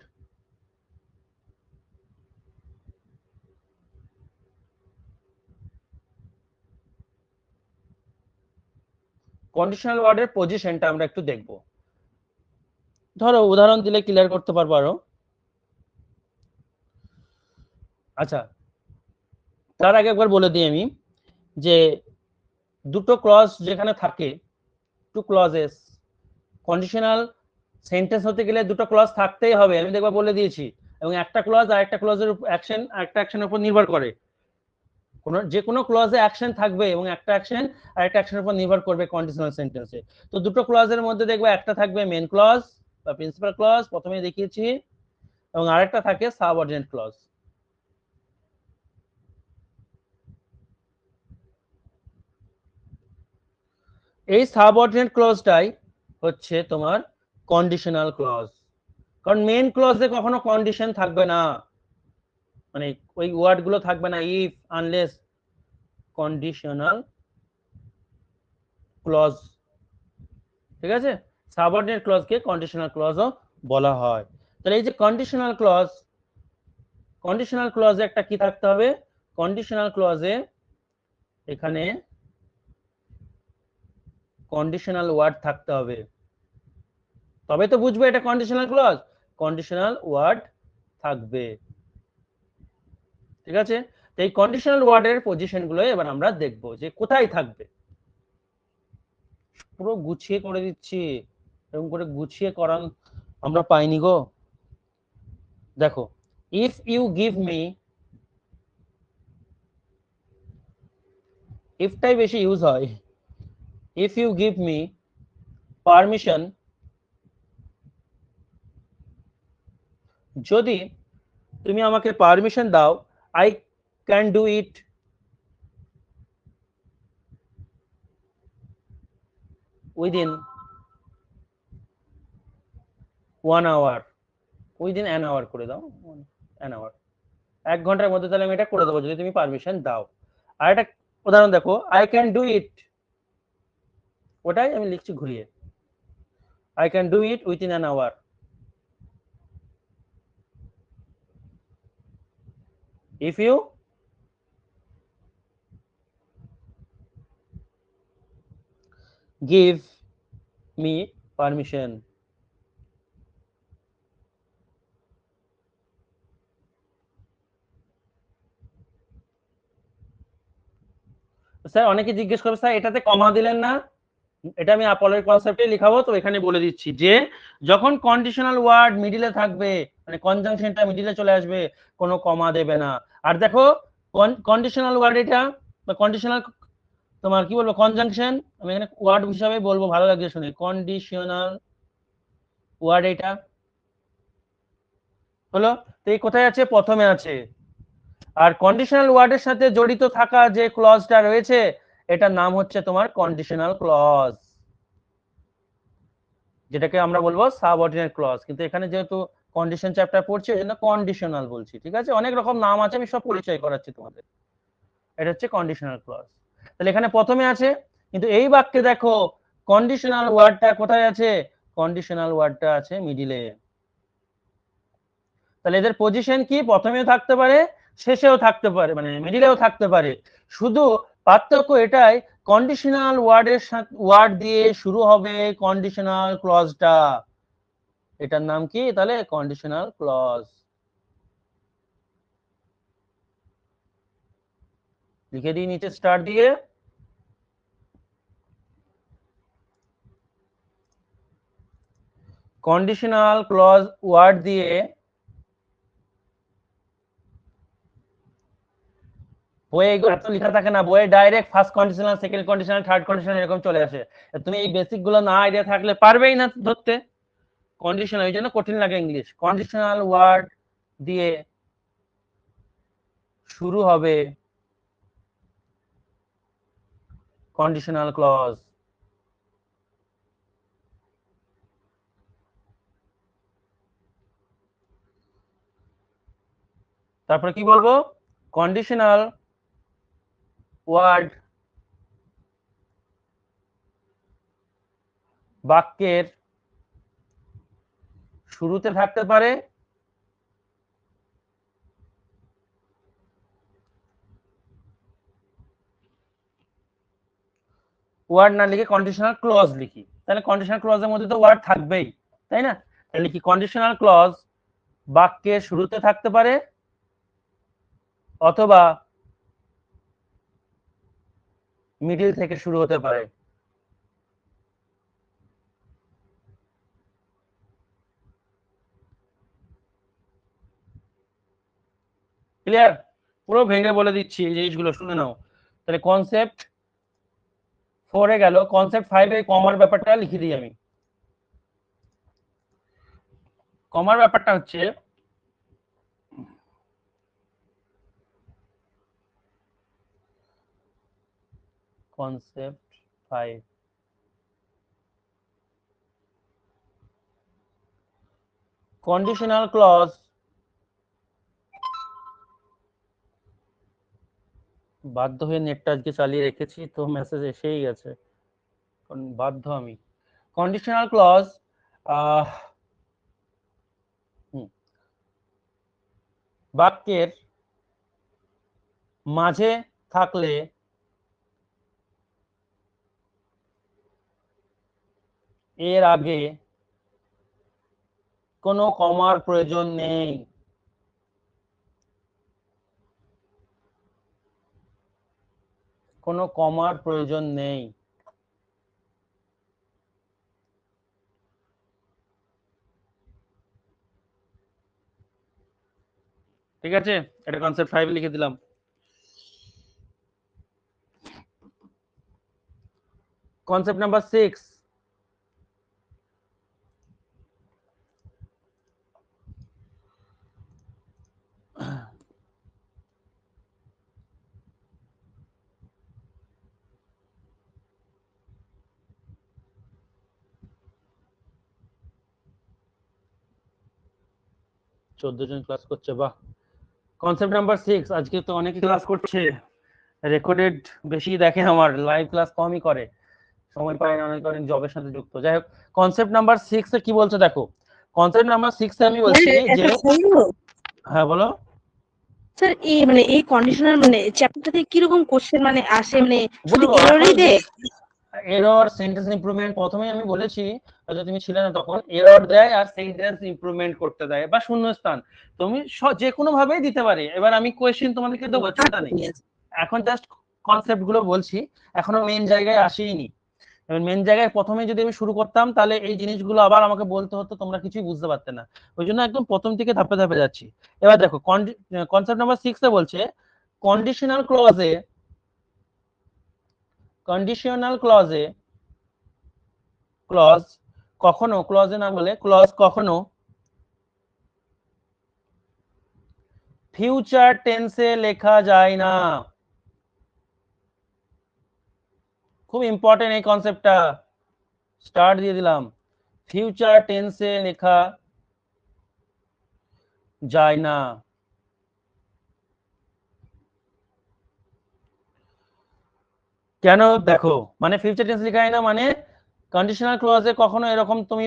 conditional ওয়ার্ডের পজিশনটা আমরা একটু দেখব। ধরো উদাহরণ দিলে ক্লিয়ার করতে পারবো আরো। আচ্ছা, তার আগে একবার বলে দিই আমি যে দুটো ক্লজ যেখানে থাকে, টু ক্লজেস, কন্ডিশনাল সেন্টেন্স হতে গেলে দুটো ক্লজ থাকতেই হবে, আমি দেখবা বলে দিয়েছি। এবং একটা ক্লজ আর একটা ক্লজের অ্যাকশন আরেকটা অ্যাকশনের উপর নির্ভর করে। যে কোনো ক্লজে অ্যাকশন থাকবে এবং একটা অ্যাকশন আরেকটা অ্যাকশনের উপর নির্ভর করবে কন্ডিশনাল সেন্টেন্সে। তো দুটো ক্লজের মধ্যে দেখবে একটা থাকবে মেন ক্লজ বা প্রিন্সিপাল ক্লজ, প্রথমেই দেখিয়েছি, এবং আরেকটা থাকে সাবঅর্ডিনেট ক্লজ। এই সাবঅর্ডিনেট ক্লজটাই হচ্ছে তোমার কন্ডিশনাল ক্লজ, কারণ মেন ক্লজে কখনো কন্ডিশন থাকবে না, মানে ওই ওয়ার্ড গুলো থাকবে না, ইফ, আনলেস, কন্ডিশনাল ক্লজ। ঠিক আছে, সাবঅর্ডিনেট ক্লজকে কন্ডিশনাল ক্লজও বলা হয়। তাহলে এই যে কন্ডিশনাল ক্লজে একটা কি থাকতে হবে, কন্ডিশনাল ক্লজে এখানে কন্ডিশনাল ওয়ার্ড থাকতে হবে, তবে তো বুঝবে এটা কন্ডিশনাল ক্লজ। কন্ডিশনাল ওয়ার্ড থাকবে, ঠিক আছে। তো এই কন্ডিশনাল ওয়ার্ডের পজিশন গুলো এবার আমরা দেখব যে কোথায় থাকবে। পুরো গুছিয়ে করে দিচ্ছি, এরকম করে গুছিয়ে করান আমরা পাইনি গো। দেখো, ইফ ইউ গিভ মি, ইফটাই বেশি ইউজ হয়। If you give me permission, যদি তুমি আমাকে পারমিশন দাও, I can do it within 1 hour, within an hour করে দাও, অ্যান আওয়ার, 1 ঘন্টার মধ্যে তাহলে আমি এটা করে দেবো যদি তুমি পারমিশন দাও। আর একটা উদাহরণ দেখো, আই ক্যান ডু ইট, ওটাই আমি লিখছি ঘুরিয়ে, I can do it within an hour. If you give me permission, sir অনেকে জিজ্ঞেস করবে স্যার এটাতে কমা দিলেন না। এটা আমি আপলের কনসেপ্টে লিখাবো, তো এখানে বলে দিচ্ছি যে যখন কন্ডিশনাল ওয়ার্ড মিডিলে থাকবে, মানে কনজাংশনটা মিডিলে চলে আসবে, কোনো কমা দেবে না। আর দেখো কন্ডিশনাল ওয়ার্ড এটা, বা কন্ডিশনাল তোমার কি বলবো কনজাংশন, আমি এখানে ওয়ার্ড হিসাবে বলবো, ভালো লাগছে শুনে, কন্ডিশনাল ওয়ার্ড এটা হলো। তো এই কোথায় আছে? প্রথমে আছে। আর কন্ডিশনাল ওয়ার্ডের সাথে জড়িত থাকা যে ক্লজটা রয়েছে, এটার নাম হচ্ছে তোমার কন্ডিশনাল ক্লজ, যেটাকে আমরা বলবো সাবঅর্ডিনেট ক্লজ। কিন্তু এখানে যেহেতু কন্ডিশন চ্যাপ্টার পড়ছি, ওই জন্য কন্ডিশনাল বলছি, ঠিক আছে। অনেক রকম নাম আছে, আমি সব পরিচয় করাচ্ছি তোমাদের। এটা হচ্ছে কন্ডিশনাল ক্লজ। তাহলে এখানে প্রথমে আছে, কিন্তু এই বাক্যে দেখো কন্ডিশনাল ওয়ার্ডটা কোথায় আছে? কন্ডিশনাল ওয়ার্ডটা আছে মিডিলে। তাহলে এদের পজিশন কি? প্রথমেও থাকতে পারে, শেষেও থাকতে পারে, মানে মিডিলেও থাকতে পারে। শুধু পার্থক্য এটাই, কন্ডিশনাল ওয়ার্ডের সাথে ওয়ার্ড দিয়ে শুরু হবে কন্ডিশনাল ক্লজটা। এটার নাম কি তাহলে? Conditional clause. লিখে দিই নিচে স্টার দিয়ে। কন্ডিশনাল ক্লজ ওয়ার্ড দিয়ে বইয়ে এগুলো এত লেখা থাকে না, বইয়ে direct first conditional, second conditional, third conditional এরকম চলে আসে। তুমি এই বেসিক গুলো না আইডিয়া থাকলে পারবেই না ধরতে কন্ডিশনাল, ওই জন্য কঠিন লাগে ইংলিশ। কন্ডিশনাল ওয়ার্ড দিয়ে শুরু হবে কন্ডিশনাল ক্লজ। তারপরে কি বলবো? কন্ডিশনাল ওয়ার্ড বাক্যের শুরুতে থাকতে পারে ওয়ার্ড না লিখে কন্ডিশনাল ক্লজ লিখি, তাহলে কন্ডিশনাল ক্লজের মধ্যে তো ওয়ার্ড থাকবেই, তাই না? তাহলে কি কন্ডিশনাল ক্লজ বাক্যের শুরুতে থাকতে পারে অথবা মিডিল থেকে শুরু হতে পারে। ক্লিয়ার? পুরো ভেঙে বলে দিচ্ছি, এই জিনিসগুলো শুনে নাও। তাহলে কনসেপ্ট 4 গেল, কনসেপ্ট 5 এ কমার ব্যাপারটা লিখে দিই আমি। কমার ব্যাপারটা হচ্ছে কনসেপ্ট 5, কন্ডিশনাল ক্লজ বাধ্য হয়ে নেটটা আজকে চালিয়ে রেখেছি, তো মেসেজ এসেই গেছে, বাধ্য আমি। কন্ডিশনাল ক্লজ বাক্যের মাঝে থাকলে এর আগে কোনো কমার প্রয়োজন নেই। কোনো কমার প্রয়োজন নেই। ঠিক আছে, এটা কনসেপ্ট 5 লিখে দিলাম। কনসেপ্ট নাম্বার 6, জন ক্লাস করছে, বাহ। কনসেপ্ট নাম্বার 6, আজকে তো অনেকে ক্লাস করছে, রেকর্ডেড বেশি দেখে, আমার লাইভ ক্লাস কমই করে, সময় পায় না, অনেক অনেক জবের সাথে যুক্ত। যাই হোক, কনসেপ্ট নাম্বার 6 এ কি বলছে দেখো। কনসেপ্ট নাম্বার 6 এ আমি বলছি যে, হ্যাঁ বলো। স্যার এই মানে এই কন্ডিশনাল মানে চ্যাপ্টার থেকে কিরকম কোশ্চেন মানে আসে, মানে শুধু বলবো এররই দেয়? এরর, সেন্টেন্স ইমপ্রুভমেন্ট, প্রথমেই আমি বলেছি, হয়তো তুমি ছিলে না তখন, এরর দেয় আর সেন্টেন্স ইমপ্রুভমেন্ট করতে দেয় বা শূন্যস্থান, তুমি যে কোনো ভাবেই দিতে পারে। এবার আমি কোয়েশ্চেন তোমাদেরকে দেবো, চিন্তা নেই, এখন জাস্ট কনসেপ্ট গুলো বলছি, এখনো মেন জায়গায় আসেইনি। এবার মেন জায়গায় প্রথমে যদি আমি শুরু করতাম তাহলে এই জিনিসগুলো আবার আমাকে বলতে হতো, তোমরা কিছুই বুঝতে পারতে না, ওই জন্য একদম প্রথম থেকে ধাপে ধাপে যাচ্ছি। এবার দেখো, কনসেপ্ট নাম্বার 6 এ বলছে কন্ডিশনাল ক্লজে, কন্ডিশনাল ক্লজে, ক্লজ কখনো, ক্লজে না বলে ক্লজ কখনো ফিউচার টেন্সে লেখা যায় না। খুব ইম্পর্টেন্ট এই কনসেপ্টটা, স্টার্ট দিয়ে দিলাম। ফিউচার টেন্সে লেখা যায় না। কেন দেখো, মানে ফিউচার টেন্স লেখা যায় না মানে কন্ডিশনাল ক্লজে কখনো এরকম তুমি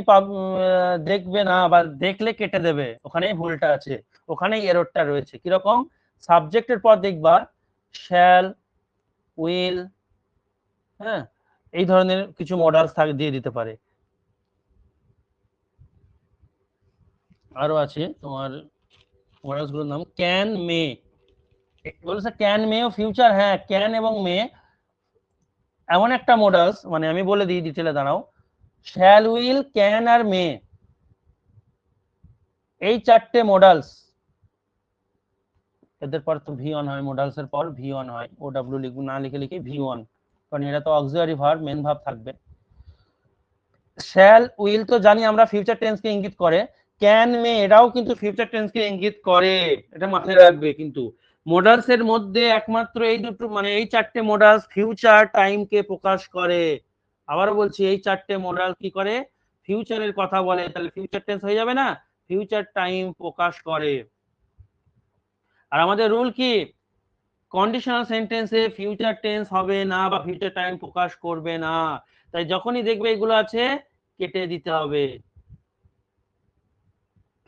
দেখবে না, বা দেখলে কেটে দেবে, ওখানেই ভুলটা আছে, ওখানেই এররটা রয়েছে। কিরকম, সাবজেক্টের পর দেখবা শ্যাল, উইল, হ্যাঁ, এই ধরনের কিছু মডেলস দিয়ে দিতে পারে। আরো আছে তোমার মডেলস গুলোর নাম ক্যান, মে, বলেছে ক্যান, মে ও ফিউচার, হ্যাঁ ক্যান এবং মে এমন একটা মডেলস, মানে আমি বলে দিই ডিটেলে, দাঁড়াও। শ্যাল, উইল, ক্যান আর মে, এই চারটে মডেলস, এদের পর তো ভি ওয়ান হয়, মডেলস এর পর ভি ওয়ান হয়, ও ডাব্লিউ লিখবো না, লিখে লিখে ভি ওয়ান, কারণ এটা তো অক্সিলারি ভার্ব, মেন ভার্ব থাকবে। শ্যাল, উইল তো জানি আমরা ফিউচার টেন্স কে ইঙ্গিত করে, ক্যান, মে এটাও কিন্তু ফিউচার টেন্স কে ইঙ্গিত করে, এটা মাথায় রাখবে। কিন্তু মডেলস এর মধ্যে একমাত্র এই দুটো, মানে এই চারটে মডেলস ফিউচার টাইম কে প্রকাশ করে। আবার বলছি, এই চারটে মডেল কি করে, ফিউচারের কথা বলে, তাহলে ফিউচার টেন্স হয়ে যাবে না, ফিউচার টাইম প্রকাশ করে। আর আমাদের রুল কি, কন্ডিশনাল সেন্টেন্সে ফিউচার টেন্স হবে না বা ফিউচার টাইম প্রকাশ করবে না, তাই যখনই দেখবে এগুলো আছে কেটে দিতে হবে।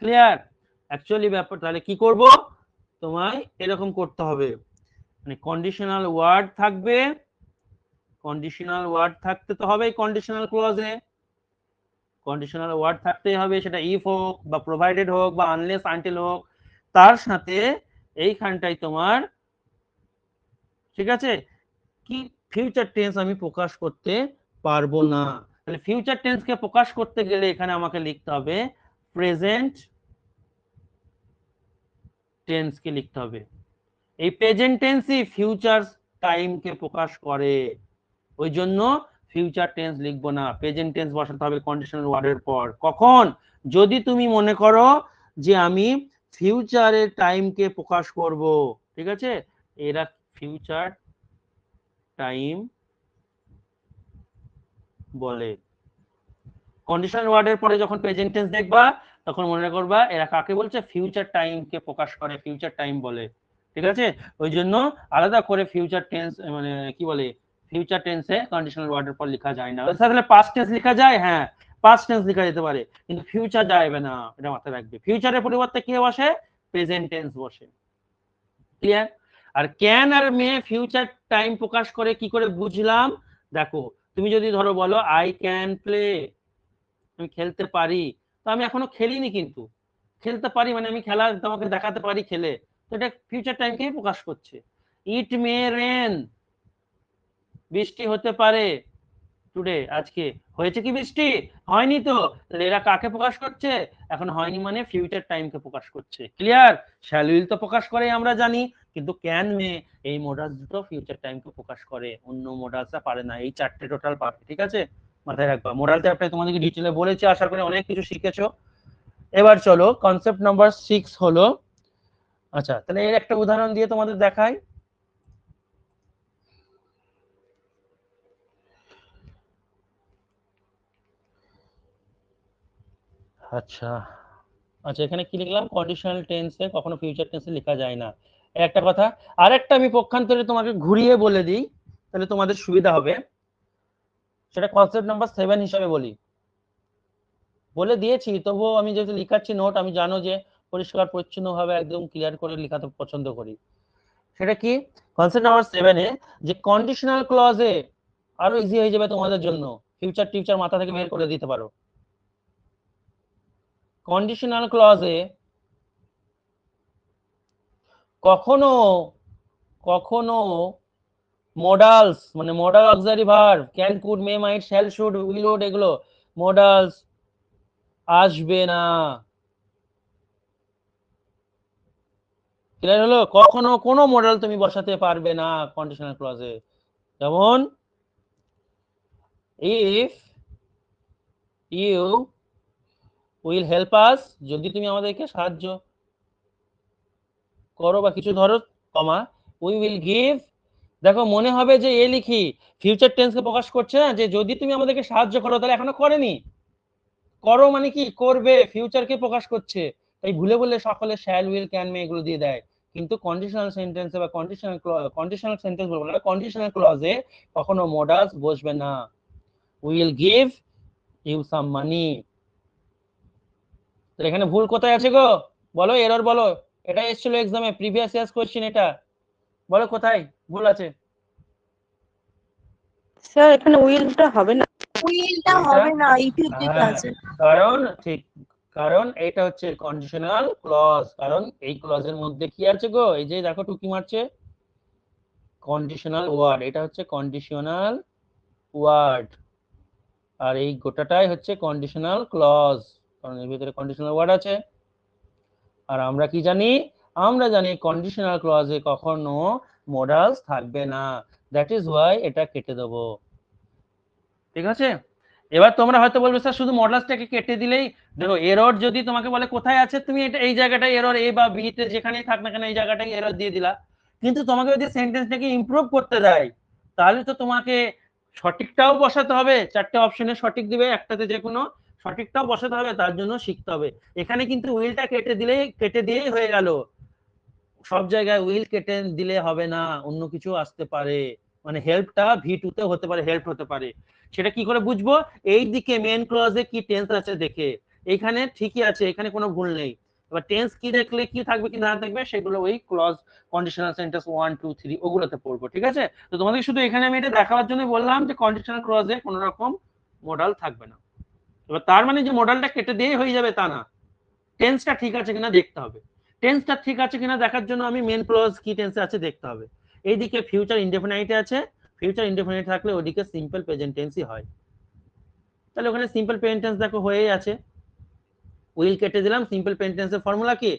ক্লিয়ার? অ্যাকচুয়ালি ব্যাপার তাহলে কি করব, তোমায় এরকম করতে হবে, মানে কন্ডিশনাল ওয়ার্ড থাকবে, কন্ডিশনাল ওয়ার্ড থাকতে তো হবে কন্ডিশনাল ক্লজে, কন্ডিশনাল ওয়ার্ড থাকতেই হবে, সেটা ইফ হোক বা প্রোভাইডেড হোক বা আনলেস আনটিল হোক, তার সাথে এইখানটাই তোমার, ঠিক আছে, কি ফিউচার টেন্স আমি প্রকাশ করতে পারবো না। তাহলে ফিউচার টেন্স কে প্রকাশ করতে গেলে এখানে আমাকে লিখতে হবে প্রেজেন্ট টেন্স কে লিখতে হবে। এই প্রেজেন্ট টেন্সই ফিউচার টাইম কে প্রকাশ করে, ওই জন্য ফিউচার টেন্স লিখবো না, প্রেজেন্ট টেন্স বসাতে হবে কন্ডিশনাল ওয়ার্ডের পর। কখন, যদি তুমি মনে করো যে আমি ফিউচারের টাইম কে প্রকাশ করব, ঠিক আছে, এরা ফিউচার টাইম বলে। কন্ডিশনাল ওয়ার্ডের পরে যখন প্রেজেন্ট টেন্স দেখবা তখন মনে করবা এরা কাকে বলছে, ফিউচার টাইম কে প্রকাশ করে, ফিউচার টাইম বলে, ঠিক আছে। ওই জন্য আলাদা করে ফিউচার টেন্স, মানে কি বলে, ফিউচার টেন্সে কন্ডিশনাল ওয়ার্ডের পর লেখা যায় না। তাহলে পাস্ট টেন্স লেখা যায়, হ্যাঁ পাস্ট টেন্স লেখা যেতে পারে, কিন্তু ফিউচার যাবে না, এটা মাথায় রাখবে। ফিউচারের পরিবর্তে কি বসে, প্রেজেন্ট টেন্স বসে। ক্লিয়ার? আর ক্যান আর মে ফিউচার টাইম প্রকাশ করে কি করে বুঝলাম, দেখো তুমি যদি ধরো বলো আই ক্যান প্লে, আমি খেলতে পারি, তো আমি এখনো খেলিনি, কিন্তু খেলতে পারি মানে আমি খেলা তোমাকে দেখাতে পারি খেলে, তো এটা ফিউচার টাইমকেই প্রকাশ করছে। ইট মে রেন, বৃষ্টি হতে পারে টুডে, আজকে। হয়েছে কি বৃষ্টি? হয়নি তো, তাহলে এরা কাকে প্রকাশ করছে? এখন হয়নি মানে ফিউচার টাইমকে প্রকাশ করছে। ক্লিয়ার? শ্যাল উইল তো প্রকাশ করে আমরা জানি, কিন্তু ক্যান মে, এই মোডালস দুটো ফিউচার টাইমকে প্রকাশ করে, অন্য মোডালসরা পারে না। এই চারটে টোটাল পারে, ঠিক আছে? মাথায় রাখবা। মোডাল চ্যাপ্টারে তোমাদেরকে ডিটেইলে বলেছি, আশা করি অনেক কিছু শিখেছো। এবার চলো কনসেপ্ট নাম্বার 6 হলো, আচ্ছা তাহলে এর একটা উদাহরণ দিয়ে তোমাদের দেখাই। আচ্ছা আচ্ছা, এখানে কি লিখলাম? কন্ডিশনাল টেন্সে কখনো ফিউচার টেন্সে লেখা যায় না, একটা কথা। আরেকটা আমি পক্ষান্তরে তোমাকে ঘুরিয়ে বলে দিই, তাহলে তোমাদের সুবিধা হবে। সেটা কনসেপ্ট নাম্বার 7 হিসাবে বলি, বলে দিয়েছি, তবুও আমি যেহেতু লিখাচ্ছি নোট, আমি জানো যে পরিষ্কার পরিচ্ছন্ন ভাবে একদম ক্লিয়ার করে লেখাতে পছন্দ করি। সেটা কি? কনসেপ্ট নাম্বার 7-এ যে কন্ডিশনাল ক্লজে আরো ইজি হয়ে যাবে তোমাদের জন্য, ফিউচার টিউচার মাথা থেকে বের করে দিতে পারো। কন্ডিশনাল ক্লজে কখনো কখনো মডালস মানে modal auxiliary verb, can, could, may, might, shall, should, will, would, এগুলো মডালস আসবে না। ক্লিয়ার হলো? কখনো কোনো মডেল তুমি বসাতে পারবে না কন্ডিশনাল ক্লজে। যেমন if you will help us, যদি তুমি আমাদেরকে সাহায্য করো বা কিছু ধরো, কমা, উই উইল গিভ। দেখো মনে হবে যে এ লিখি ফিউচার টেন্সকে প্রকাশ করছে না, যে যদি তুমি আমাদেরকে সাহায্য করো, তাহলে এখনো করেনি, করো মানে কি করবে, ফিউচারকে প্রকাশ করছে। তাই ভুলে বললে সকলে শ্যাল, উইল, ক্যান, মে এগুলো দিয়ে দেয়, কিন্তু কন্ডিশনাল সেন্টেন্সে বা কন্ডিশনাল সেন্টেন্স বলবো না, কন্ডিশনাল ক্লজে কখনো মডালস বসবে না। উইল গিভ ইউ সাম মানি। তো এখানে ভুল কোথায় আছে গো? বলো, এরর বলো। এটা এসেছিল এক্সামে, প্রিভিয়াস ইয়ার্স কোশ্চেন, এটা বলো কোথায় ভুল আছে। স্যার এখানে উইলটা হবে না। উইলটা হবে না, ইফেক্টিভ হ্যাঁ, আছে। কারণ ঠিক, কারণ এটা হচ্ছে কন্ডিশনাল ক্লজ, কারণ এই ক্লজের মধ্যে কি আছে গো? এই যে দেখো টুকি মারছে, কন্ডিশনাল ওয়ার্ড, এটা হচ্ছে কন্ডিশনাল ওয়ার্ড, আর এই গোটাটাই হচ্ছে কন্ডিশনাল ক্লজ, কারণ এর ভিতরে কন্ডিশনাল ওয়ার্ড আছে। আর আমরা কি জানি? আমরা জানি কন্ডিশনাল ক্লজে কখনো মডালস থাকবে না, দ্যাট ইজ ওয়াই এটা কেটে দেবো। ঠিক আছে? এবার তোমরা হয়তো বলবে স্যার শুধু মডালসটাকে কেটে দিলেই, দেখো এরর যদি তোমাকে বলে কোথায় আছে, তুমি এটা এই জায়গাটায় এরর, এ বা বি তে যেখানেই থাক না কেন এই জায়গাটায় এরর দিয়ে দিলা, কিন্তু তোমাকে যদি সেন্টেন্সটাকে ইমপ্রুভ করতে দেয়, তাহলে তো তোমাকে সঠিকটাও বসাতে হবে, চারটে অপশনে সঠিক দিবে, একটাতে যে কোনো সঠিকটাও বসাতে হবে, তার জন্য শিখতে হবে। এখানে কিন্তু উইলটা কেটে দিয়েই হয়ে গেল, সব জায়গায় উইল কেটে দিলে হবে না, অন্য কিছু আসতে পারে, মানে হেল্পটা ভি2 তে হতে পারে, হেল্প হতে পারে। সেটা কি করে বুঝবো? এই দিকে মেন ক্লজে কি টেন্স আছে দেখে, এখানে ঠিকই আছে, এখানে কোনো ভুল নেই। এবার টেন্স কি দেখলে কি থাকবে কি না থাকবে, সেগুলো ওই ক্লজ কন্ডিশনাল সেন্টেন্স 1 2 3 ওগুলোতে পড়বো, ঠিক আছে? তো তোমাদের শুধু এখানে আমি এটা দেখাবার জন্য বললাম যে কন্ডিশনাল ক্লজে কোনো রকম মডাল থাকবে না। এবার তার মানে যে মডালটা কেটে দিয়ে হয়ে যাবে তা না, টেন্সটা ঠিক আছে কিনা দেখতে হবে। টেন্সটা ঠিক আছে কিনা দেখার জন্য আমি মেন ক্লজ কি টেন্সে আছে দেখতে হবে। এইদিকে ফিউচার ইনডেফিনাইটে আছে, ফিউচার ইনডেফিনাইট থাকলে ওদিকে সিম্পল প্রেজেন্ট টেন্সই হয়। তাহলে ওখানে সিম্পল প্রেজেন্ট টেন্স দেখো হয়েই আছে, উইল কেটে দিলাম। সিম্পল প্রেজেন্ট টেন্সের ফর্মুলা কি?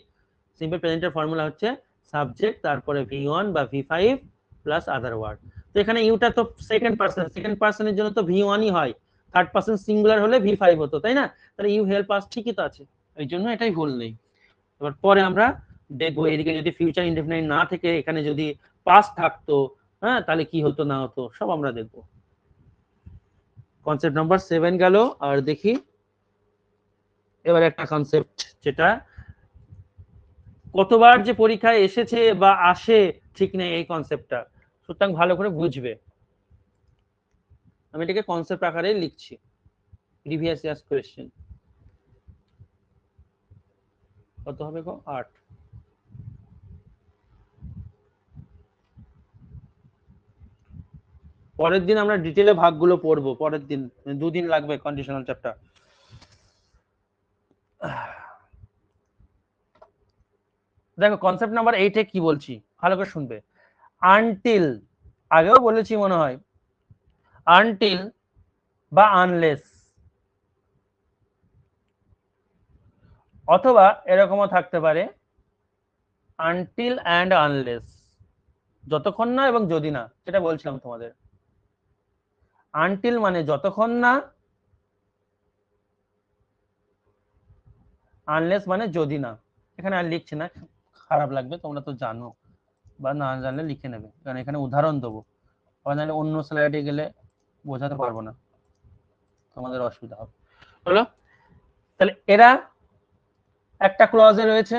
সিম্পল প্রেজেন্টের ফর্মুলা হচ্ছে সাবজেক্ট তারপরে ভি1 বা ভি5 প্লাস আদার ওয়ার্ড। তো এখানে ইউটা তো সেকেন্ড পার্সনের জন্য তো ভি1ই হয়, থার্ড পার্সন সিঙ্গুলার হলে ভি5 হতো, তাই না? তাহলে ইউ হেল্প আস ঠিকই তো আছে, এই জন্য এটাই ভুল নেই। এবার পরে আমরা দেখবো এদিকে যদি ফিউচার ইনডেফিনাইট না থেকে এখানে যদি পাস্ট থাকতো, হ্যাঁ, তাহলে কি হতো না হতো সব আমরা দেখবো। কনসেপ্ট নাম্বার 7 গেল। আর দেখি এবার একটা কনসেপ্ট, যেটা কতবার যে পরীক্ষায় এসেছে বা আসে ঠিক নেই, এই কনসেপ্টটা সুতরাং ভালো করে বুঝবে। আমি এটাকে কনসেপ্ট আকারে লিখছি, প্রিভিয়াস ইয়ার্স কোয়েশ্চেন। কত হবে গো? 8। পরের দিন আমরা ডিটেলে ভাগগুলো পড়বো, পরের দিন, 2 দিন লাগবে কন্ডিশনাল চ্যাপ্টার। দেখো কনসেপ্ট নাম্বার 8 এ কি বলছি ভালো করে শুনবে। আনটিল, আগেও বলেছি মনে হয়, আনটিল বা আনলেস, অথবা এরকমও থাকতে পারে আনটিল অ্যান্ড আনলেস, যতক্ষণ না এবং যদি না, সেটা বলছিলাম তোমাদের। আনটিল মানে যতক্ষণ না, আনলেস মানে যদি না। এখানে আর লিখছি না, খারাপ লাগবে, তোমরা তো জানো, বা না জানলে লিখে নেবে, কারণ এখানে উদাহরণ দেবো, নাহলে অন্য স্লাইডে গেলে বোঝাতে পারবো না, তোমাদের অসুবিধা হবে। হলো, তাহলে এরা একটা ক্লজে রয়েছে,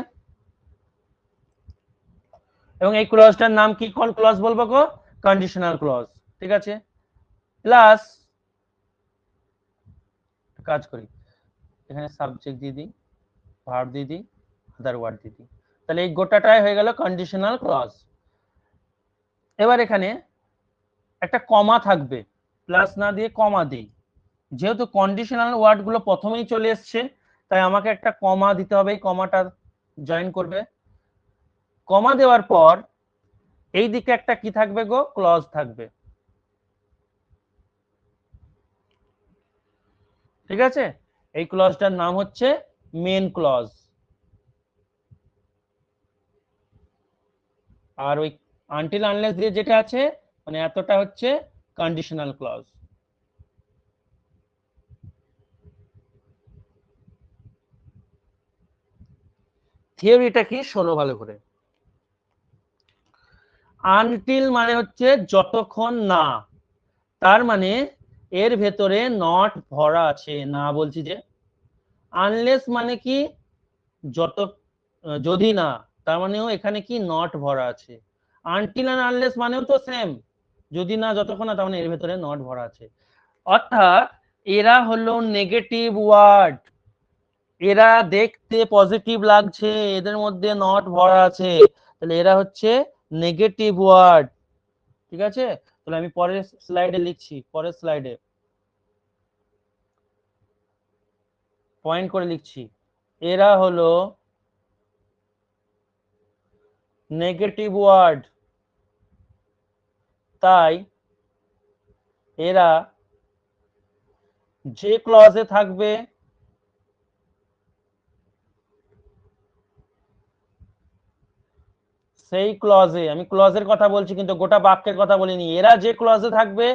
এবং এই ক্লজটার নাম কি, কোন ক্লজ বলবো গো? Conditional clause. ঠিক আছে, প্লাস কাজ করি, এখানে সাবজেক্ট দিয়ে দিই, ভার্ব দিয়ে দিই, আদার ওয়ার্ড দিয়ে দিই, তাহলে এই গোটাটাই হয়ে গেল কন্ডিশনাল ক্লজ। এবার এখানে একটা কমা থাকবে, প্লাস না দিয়ে কমা দিই, যেহেতু কন্ডিশনাল ওয়ার্ড গুলো প্রথমেই চলে এসছে, তাই আমাকে একটা কমা দিতে হবে, এই কমাটা জয়েন করবে। কমা দেওয়ার পর এই দিকে একটা কি থাকবে গো? ক্লজ থাকবে। ঠিক আছে, এই ক্লজটার নাম হচ্ছে মেন ক্লজ, আর ওই আনটিল আনলেস দিয়ে যেটা আছে, মানে এতটা হচ্ছে কন্ডিশনাল ক্লজ। থিওরিটা কি শোনো ভালো করে। আনটিল মানে হচ্ছে যতক্ষণ না, তার মানে এর ভেতরে নট ভরা আছে, না বলছি যে। আনলেস মানে কি, যত যদি না, তার মানেও এখানে কি নট ভরা আছে। আনটিল আর আনলেস মানেও তো সেম, যদি না যতক্ষণ না, তার মানে এর ভেতরে নট ভরা আছে। অর্থাৎ এরা হলো নেগেটিভ ওয়ার্ড, এরা দেখতে পজিটিভ লাগছে, এদের মধ্যে নট ভরা আছে, তাহলে এরা হচ্ছে নেগেটিভ ওয়ার্ড। ঠিক আছে, তাহলে আমি পরের স্লাইডে লিখছি, পরের স্লাইডে পয়েন্ট করে লিখছি, এরা হলো নেগেটিভ ওয়ার্ড, তাই এরা যে ক্লজে থাকবে সেই ক্লজে, আমি ক্লজের কথা বলছি কিন্তু গোটা বাক্যের কথা বলিনি, এরা যে ক্লজে থাকবে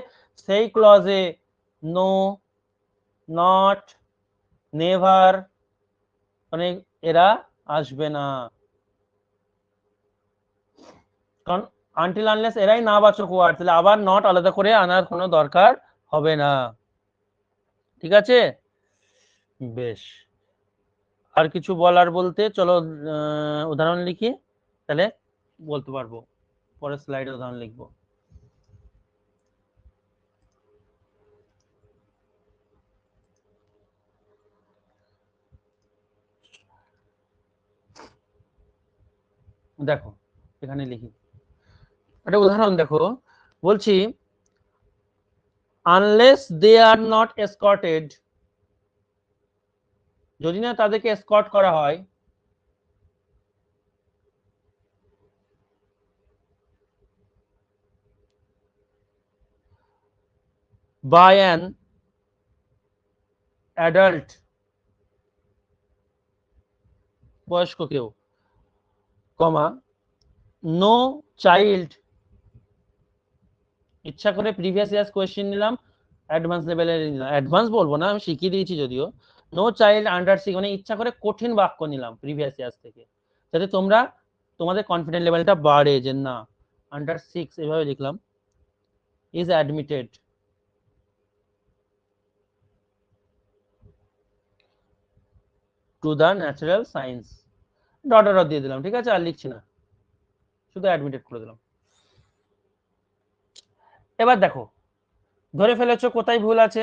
সেই ক্লজে নো, নট, নেভার, মানে এরা আসবে না, কারণ আনটিল আনলেস এরাই নাবাচক ওয়ার্ড, তাহলে আবার নট আলাদা করে আনার কোনো দরকার হবে না। ঠিক আছে, বেশ। আর কিছু বলার বলতে চলো উদাহরণ লিখি, তাহলে বলতে পারবো, পরের স্লাইডে উদাহরণ লিখবো। দেখো এখানে লিখি একটা উদাহরণ, দেখো বলছি আনলেস দে আর নট এসকর্টেড, যদি না তাদেরকে এসকর্ট করা হয়, by an adult, বয়স্ক কেউ, কমা নো চাইল্ড, ইচ্ছা করে প্রিভিয়াস ইয়ার্স কোয়েশ্চেন নিলাম, অ্যাডভান্স লেভেলের নিলাম, অ্যাডভান্স বলবো না, আমি শিখিয়ে দিয়েছি যদিও। নো চাইল্ড আন্ডার 6, মানে ইচ্ছা করে কঠিন বাক্য নিলাম প্রিভিয়াস ইয়ার্স থেকে, যাতে তোমরা তোমাদের কনফিডেন্ট লেভেলটা বাড়ে, যে না আন্ডার 6 এভাবে লিখলাম, is admitted to the natural science, dot dot দিয়ে দিলাম। ঠিক আছে, আর লিখছি না, শুধু অ্যাডমিটেড করে দিলাম। এবার দেখো ধরে ফেলেছো কোথায় ভুল আছে,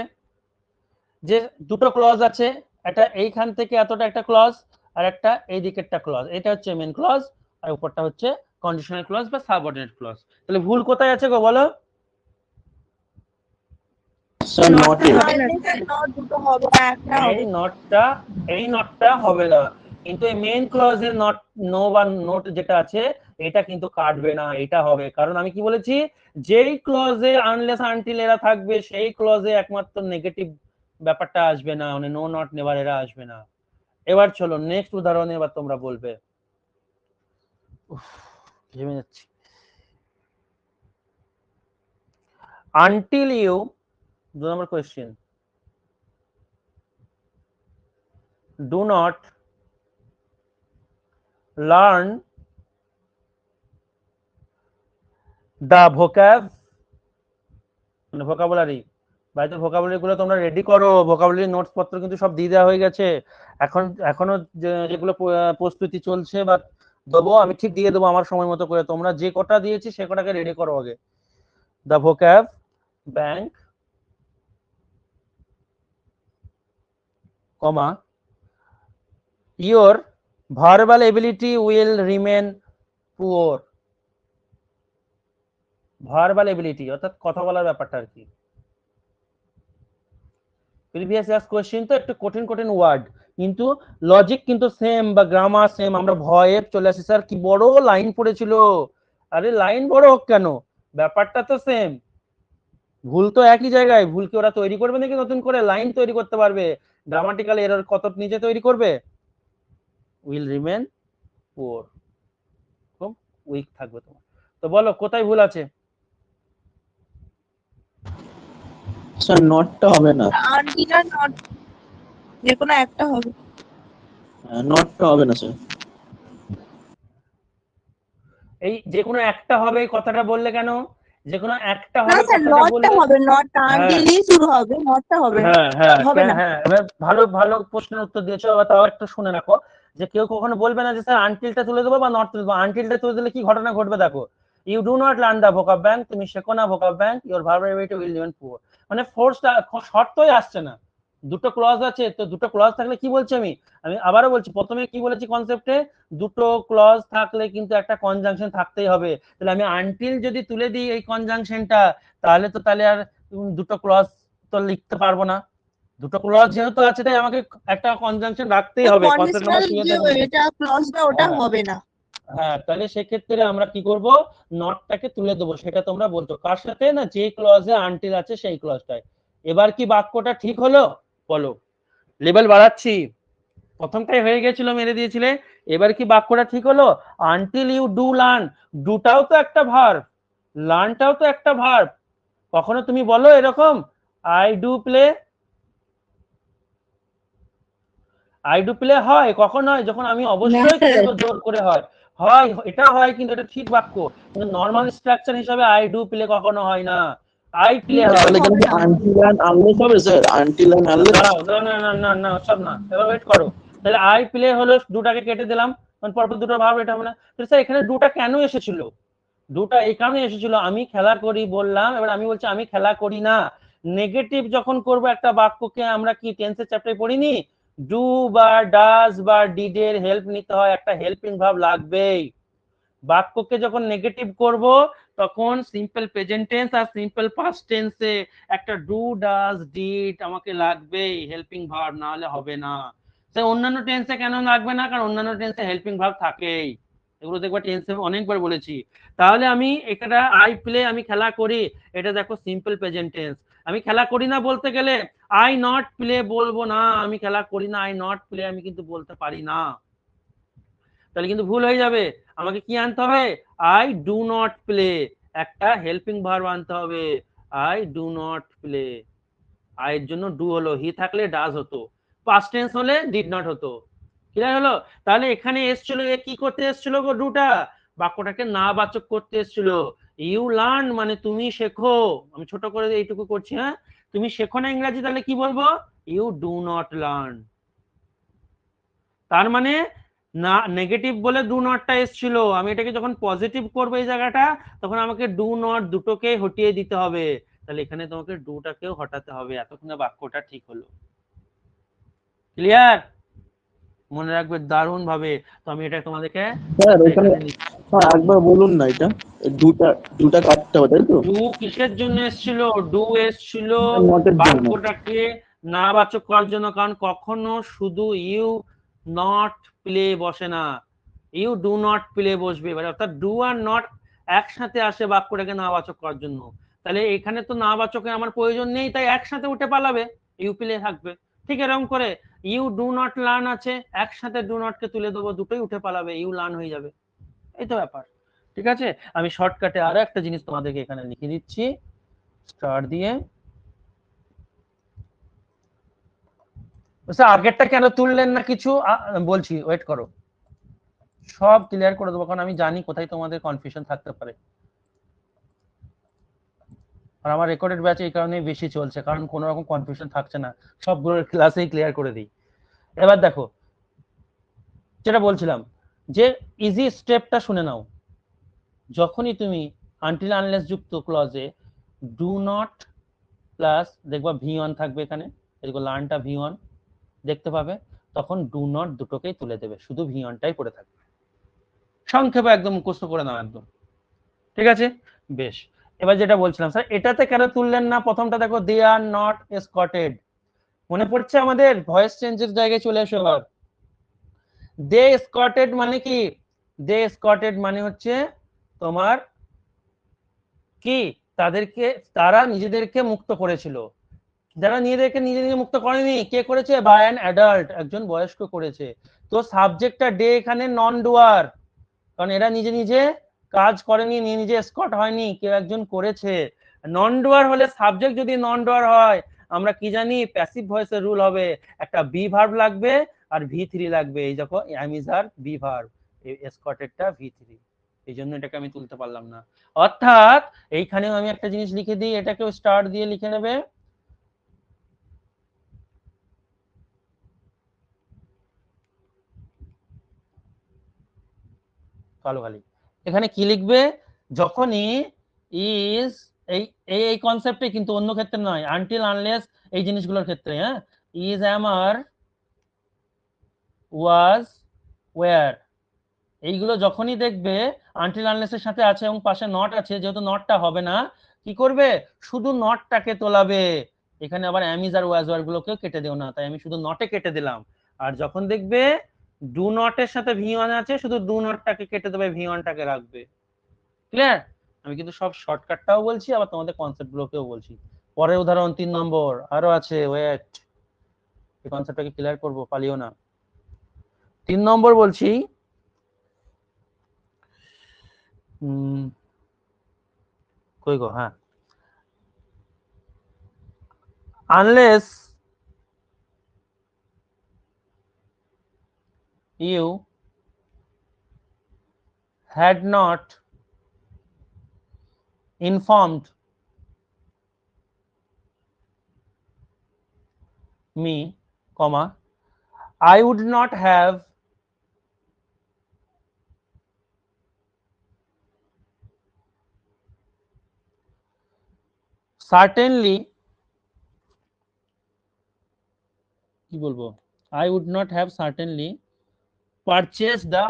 যে দুটো ক্লজ আছে, একটা এইখান থেকে এতটা একটা ক্লজ, আর একটা এই দিকেরটা ক্লজ, এটা হচ্ছে মেন ক্লজ, আর উপরটা হচ্ছে কন্ডিশনাল ক্লজ বা সাবঅর্ডিনেট ক্লজ। তাহলে ভুল কোথায় আছে গো বলো? দুটো হবে না, একটা এই হবে। নটটা, এই নটটা হবে না, কিন্তু এই মেইন ক্লজের নট নো বা নোট যেটা আছে এটা কিন্তু কাটবে না, এটা হবে। কারণ আমি কি বলেছি, যেই ক্লজে আনলেস আনটিল এরা থাকবে সেই ক্লজে একমাত্র নেগেটিভ ব্যাপারটা আসবে না, মানে নো নট নেভার এরা আসবে না। এবার চলো নেক্সট উদাহরণ, এবার তোমরা বলবে। ঘেমে যাচ্ছি। until you, 2 number question, do not learn the vocab, মানে ভোকাবুলারি। বাড়িতে ভোকাবুলারি গুলো তোমরা রেডি করো, ভোকাবুলারি নোটস পত্র কিন্তু সব দিয়ে দেওয়া হয়ে গেছে। এখনো যেগুলো প্রস্তুতি চলছে বা দেবো, আমি ঠিক দিয়ে দেবো আমার সময় মতো করে। তোমরা যে কটা দিয়েছি সে কটাকে রেডি করো আগে। The ভোকাব bank, comma, your verbal ability will remain poor। Verbal ability অর্থাৎ কথা বলার ব্যাপারটা আর কি। প্রিভিয়াস ইয়ার্স কোশ্চেন তো একটু কঠিন কঠিন ওয়ার্ড, কিন্তু লজিক কিন্তু সেম বা গ্রামার সেম। আমরা ভয়ে চলে আসি, স্যার কি বড় লাইন পড়েছিল। আরে লাইন বড় হোক কেন, ব্যাপারটা তো সেম। ভুল তো একই জায়গায়। ভুল কি ওরা তৈরি করবে নাকি নতুন করে? লাইন তৈরি করতে পারবে, গ্রামাটিক্যাল এরর কত নিজে তৈরি করবে। উইল রিমেন পুয়ার, খুব উইক থাকবে তোমার। তো বলো কোথায় ভুল আছে? স্যার নটটা হবে না, আনটিল আর নট যে কোনো একটা হবে। নটটা হবে না স্যার। এই যে কোনো একটা হবে এই কথাটা বললে কেন? যে কোনো একটা না হবে স্যার কথাটা নটটা বললে, হবে, নট আনটিলই শুরু হবে, নটটা হবে না। হ্যাঁ হ্যাঁ হবে না। হ্যাঁ, ভালো ভালো প্রশ্নের উত্তর দিয়েছো। আবার তাও একটু শুনে রাখো, যে কেউ কখনো বলবে না যে স্যার আনটিলটা তুলে দেবো বা নট তুলে দেবো। আনটিলটা তুলে দিলে কি ঘটনা ঘটবে দেখো। You do not learn the vocab bank, তুমি শেখো না vocab bank, your verbal ability will remain poor. মানে ফোর্সটা শর্তই আসছে না। দুটো ক্লজ আছে, তো দুটো ক্লজ থাকলে কি বলছি আমি আমি আবারও বলছি, প্রথমে কি বলেছি কনসেপ্টে, দুটো ক্লজ থাকলে কিন্তু একটা কনজাংশন থাকতেই হবে। তাহলে আমি আনটিল যদি তুলে দিই এই কনজাংশনটা, তাহলে আর দুটো ক্লজ তো লিখতে পারবো না। দুটো ক্লজ যেহেতু আছে তাই আমাকে একটা কনজাংশন রাখতেই হবে। কনসেপ্ট কন্ডিশনাল নাম্বার 2 যে দেখো। এটা ক্লজটা ওটা হ্যাঁ হবে না। হ্যাঁ, তাহলে সেক্ষেত্রে আমরা কি করব, নটটাকে তুলে দেবো। সেটা তোমরা বলছো কার সাথে, না যে ক্লজে আনটিল আছে সেই ক্লজটায়। এবার কি বাক্যটা ঠিক হলো বলো? লেভেল বাড়াচ্ছি, প্রথমটাই হয়ে গেছিল মেরে দিয়েছিলে। এবার কি বাক্যটা ঠিক হলো? আনটিল ইউ ডু লার্ন, ডুটাও তো একটা ভার্ব, লার্নটাও তো একটা ভার্ব। কখনো তুমি বলো এরকম I do play, I do play হয় কখন? হয় যখন আমি অবশ্যই করবো, জোর করে হয়। হয় এটা হয়, কিন্তু এটা ঠিক বাক্য। কিন্তু নরমাল স্ট্রাকচার হিসাবে আই ডু প্লে কখনো হয় না, আই প্লে হয়। তাহলে কেন আনটিল এন্ড আনলেস হবে স্যার? Until and unless. না না না না না সব না, এবার ওয়েট করো। তাহলে আই প্লে হলো, দুটাকে কেটে দিলাম, পরপর দুটো ভাব, এটা হবে না। স্যার এখানে দুটা কেন এসেছিল? দুটা এই কারণে এসেছিল, আমি খেলা করি বললাম, এবার আমি বলছি আমি খেলা করি না। নেগেটিভ যখন করব একটা বাক্যকে, আমরা কি টেন্সের চ্যাপ্টারে পড়িনি, ডু বা ডাজ বা ডিড এর হেল্প নিতে হয়, একটা হেল্পিং ভার্ব লাগবেই। বাক্যকে যখন নেগেটিভ করব তখন সিম্পল প্রেজেন্ট টেন্স আর সিম্পল পাস্ট টেন্সে একটা ডু ডাজ ডিড আমাকে লাগবেই হেল্পিং ভার্ব, না হলে হবে না। তাই অন্যান্য টেন্সে কেন লাগবে না? কারণ অন্যান্য টেন্সে হেল্পিং ভার্ব থাকেই, এগুলো দেখবা টেন্সে অনেকবার বলেছি। তাহলে আমি এটা আই প্লে, আমি খেলা করি, এটা দেখো সিম্পল প্রেজেন্ট টেন্স। আমি খেলা করি না বলতে গেলে আই নট প্লে বলবো না, আমি খেলা করি না, আই নট প্লে আমি কিন্তু বলতে পারি না, তাহলে কিন্তু ভুল হয়ে যাবে। আমাকে কি আনতে হবে? আই ডু নট প্লে, একটা হেল্পিং ভার্ব আনতে হবে। I do not play, I এর জন্য ডু হলো, হি থাকলে ডাজ হতো, পাস্ট টেন্স হলে ডিড নট হতো। ক্লিয়ার হলো? তাহলে এখানে এসেছিল, এ কি করতে এসেছিল গো? ডুটা বাক্যটাকে না বাচক করতে এসেছিল। ইউ লার্ন মানে তুমি শেখো, আমি ছোট করে এইটুকু করছি। হ্যাঁ, তুমি শেখো না ইংরেজি, তাহলে কি বলবো? You do not learn. তার মানে না, নেগেটিভ বলে ডু নটটা এসেছিল, আমি এটাকে যখন পজিটিভ করবো এই জায়গাটা, তখন আমাকে ডু নট দুটোকে হটিয়ে দিতে হবে। তাহলে এখানে তোমাকে ডুটাকেও হটাতে হবে, এতক্ষণে বাক্যটা ঠিক হলো। ক্লিয়ার? মনে রাখবে দারুণ ভাবে। তো আমি এটা তোমাদেরকে স্যার এখানে স্যার একবার বলুন না, এটা দুটা দুটা কাটতে হবে তাই তো? ডু কিসের জন্য এসেছিল? ডু এসেছিল নটের জন্য। বাক্যটাকে না বাচক করার জন্য। কারণ কখনো শুধু ইউ নট প্লে বসে না, ইউ ডু নট প্লে বসবে। এবারে অর্থাৎ ডু আর নট একসাথে আসে বাক্যটাকে নাবাচক করার জন্য। তাহলে এখানে তো নাবাচকে আমার প্রয়োজন নেই, তাই একসাথে উঠে পালাবে, ইউ প্লে থাকবে। ঠিক এরকম করে ইউ ডু নট লার্ন আছে, একসাথে ডু নট কে তুলে দেবো, দুটোই উঠে পালাবে, ইউ লার্ন হয়ে যাবে। এই তো ব্যাপার। ঠিক আছে, আমি শর্টকাটে আরো একটা জিনিস তোমাদেরকে এখানে লিখে দিচ্ছি স্টার দিয়ে। আগেরটা কেন তুললেন না কিছু বলছি, ওয়েট করো, সব ক্লিয়ার করে দেবো, কারণ আমি জানি কোথায় তোমাদের কনফিউশন থাকতে পারে। আর আমার রেকর্ডেড ব্যাচ এই কারণে বেশি চলছে, কারণ কোনো রকম কনফিউশন থাকছে না, সবগুলো ক্লাসেই ক্লিয়ার করে দিই। এবার দেখো যেটা বলছিলাম, যে ইজি স্টেপটা শুনে নাও। যখনই তুমি আনটিল আনলেস যুক্ত ক্লজে ডু নট প্লাস দেখবা ভি1 থাকবে, এখানে এদিকে লার্নটা ভি1 দেখতে পাবে, তখন ডু নট দুটোকেই তুলে দেবে, শুধু ভি1টাই পড়ে থাকবে। সংক্ষেপে একদম মুখস্থ করে নাও একদম। ঠিক আছে, বেশ। এবার যেটা বলছিলাম স্যার, এটাতে কেন তুললেন না? প্রথমটা দেখো, দে আর নট এসকর্টেড, মনে পড়ছে আমাদের? ভয়েস চেঞ্জের জায়গায় চলে এসো এবার। দে এসকর্টেড মানে কি? দে এসকর্টেড মানে হচ্ছে তোমার কি, তাদেরকে, তারা নিজেদেরকে মুক্ত করেছিল। যারা নিজেদেরকে নিজে নিজে মুক্ত করেনি, কে করেছে? বাই অ্যান অ্যাডাল্ট, একজন বয়স্ক করেছে। তো সাবজেক্টটা ডে এখানে নন ডুয়ার, কারণ এরা নিজে নিজে কাজ করেনি, নিজে নিজে এসকর্ট হয়নি, কেউ একজন করেছে। নন ডুয়ার হলে, সাবজেক্ট যদি নন ডুয়ার হয়, আমরা কি জানি? প্যাসিভ ভয়েসের রুল হবে, একটা বি ভার্ব লাগবে আর ভি3 লাগবে। এই দেখো, am is are be verb, এসকর্টেডটা ভি3, এই জন্য এটাকে আমি তুলতে পারলাম না। অর্থাৎ এইখানেও আমি একটা জিনিস লিখে দিই, এটাকেও স্টার দিয়ে লিখে নেবে। কালো খালি, এখানে কি লিখবে? যখনই ইজ, এই এই কনসেপ্টে, কিন্তু অন্য ক্ষেত্রে নয়, আনটিল আনলেস এই জিনিসগুলোর ক্ষেত্রে, হ্যাঁ, is, am, are, was, were, এইগুলো যখনই দেখবে আনটিল আনলেস এর সাথে আছে এবং পাশে নট আছে, যেহেতু নটটা হবে না, কি করবে? শুধু নটটাকে তোলাবে। এখানে আবার অ্যাম, ইজ আর ওয়াজ, ওয়্যার গুলোকেও কেটে দিও না, তাই আমি শুধু নটে কেটে দিলাম। আর যখন দেখবে ডু নটের সাথে ভি1 আছে, শুধু ডু নটটাকে কেটে দেবে, ভি1টাকে রাখবে। ক্লিয়ার? আমি কিন্তু সব শর্টকাটটাও বলছি, আবার তোমাদের কনসেপ্ট গুলোকেও বলছি। পরের উদাহরণ 3 নম্বর, আরো আছে, ওয়েট, এই কনসেপ্টটাকে ক্লিয়ার করব, পালিও না। 3 নম্বর বলছি, কই গো, হ্যাঁ, unless you had not informed me, comma, I would not have certainly, কি বলবো, I would not have certainly purchased the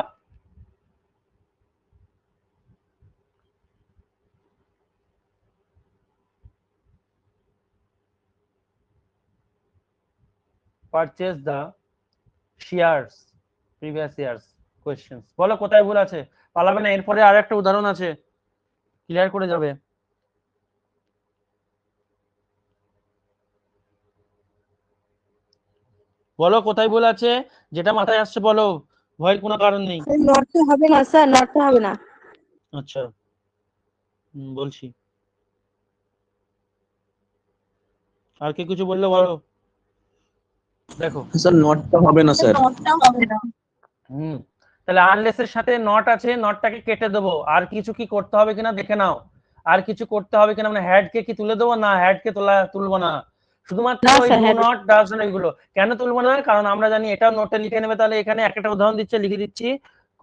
shares previous years questions। বলো কোথায় ভুল আছে? পালাবে না, এরপরে আর একটা উদাহরণ আছে, ক্লিয়ার করে যাবে। বলো কোথায় ভুল আছে, যেটা মাথায় আসছে বলো, ভয়ের কোনো কারণ নেই। নটটা হবে না স্যার, নটটা হবে না। আচ্ছা, বলছি, আর কি কিছু বললে বলো। দেখো, স্যার নটটা হবে না স্যার। নটটা হবে না। তাহলে আনলেস এর সাথে নট আছে, নটটাকে কেটে দেবো। আর কিছু কি করতে হবে কিনা দেখে নাও, আর কিছু করতে হবে কিনা, মানে হ্যাড কে কি তুলে দেবো? না, হ্যাড কে তুলবো না, শুধুমাত্র না ওই স্যার, ডু হ্যাঁ। নট, ডাজ নট, এগুলো কেন তুলবো না? কারণ আমরা জানি এটাও নোটে লিখে নেবে। তাহলে এখানে একটা উদাহরণ দিচ্ছে, লিখে দিচ্ছি।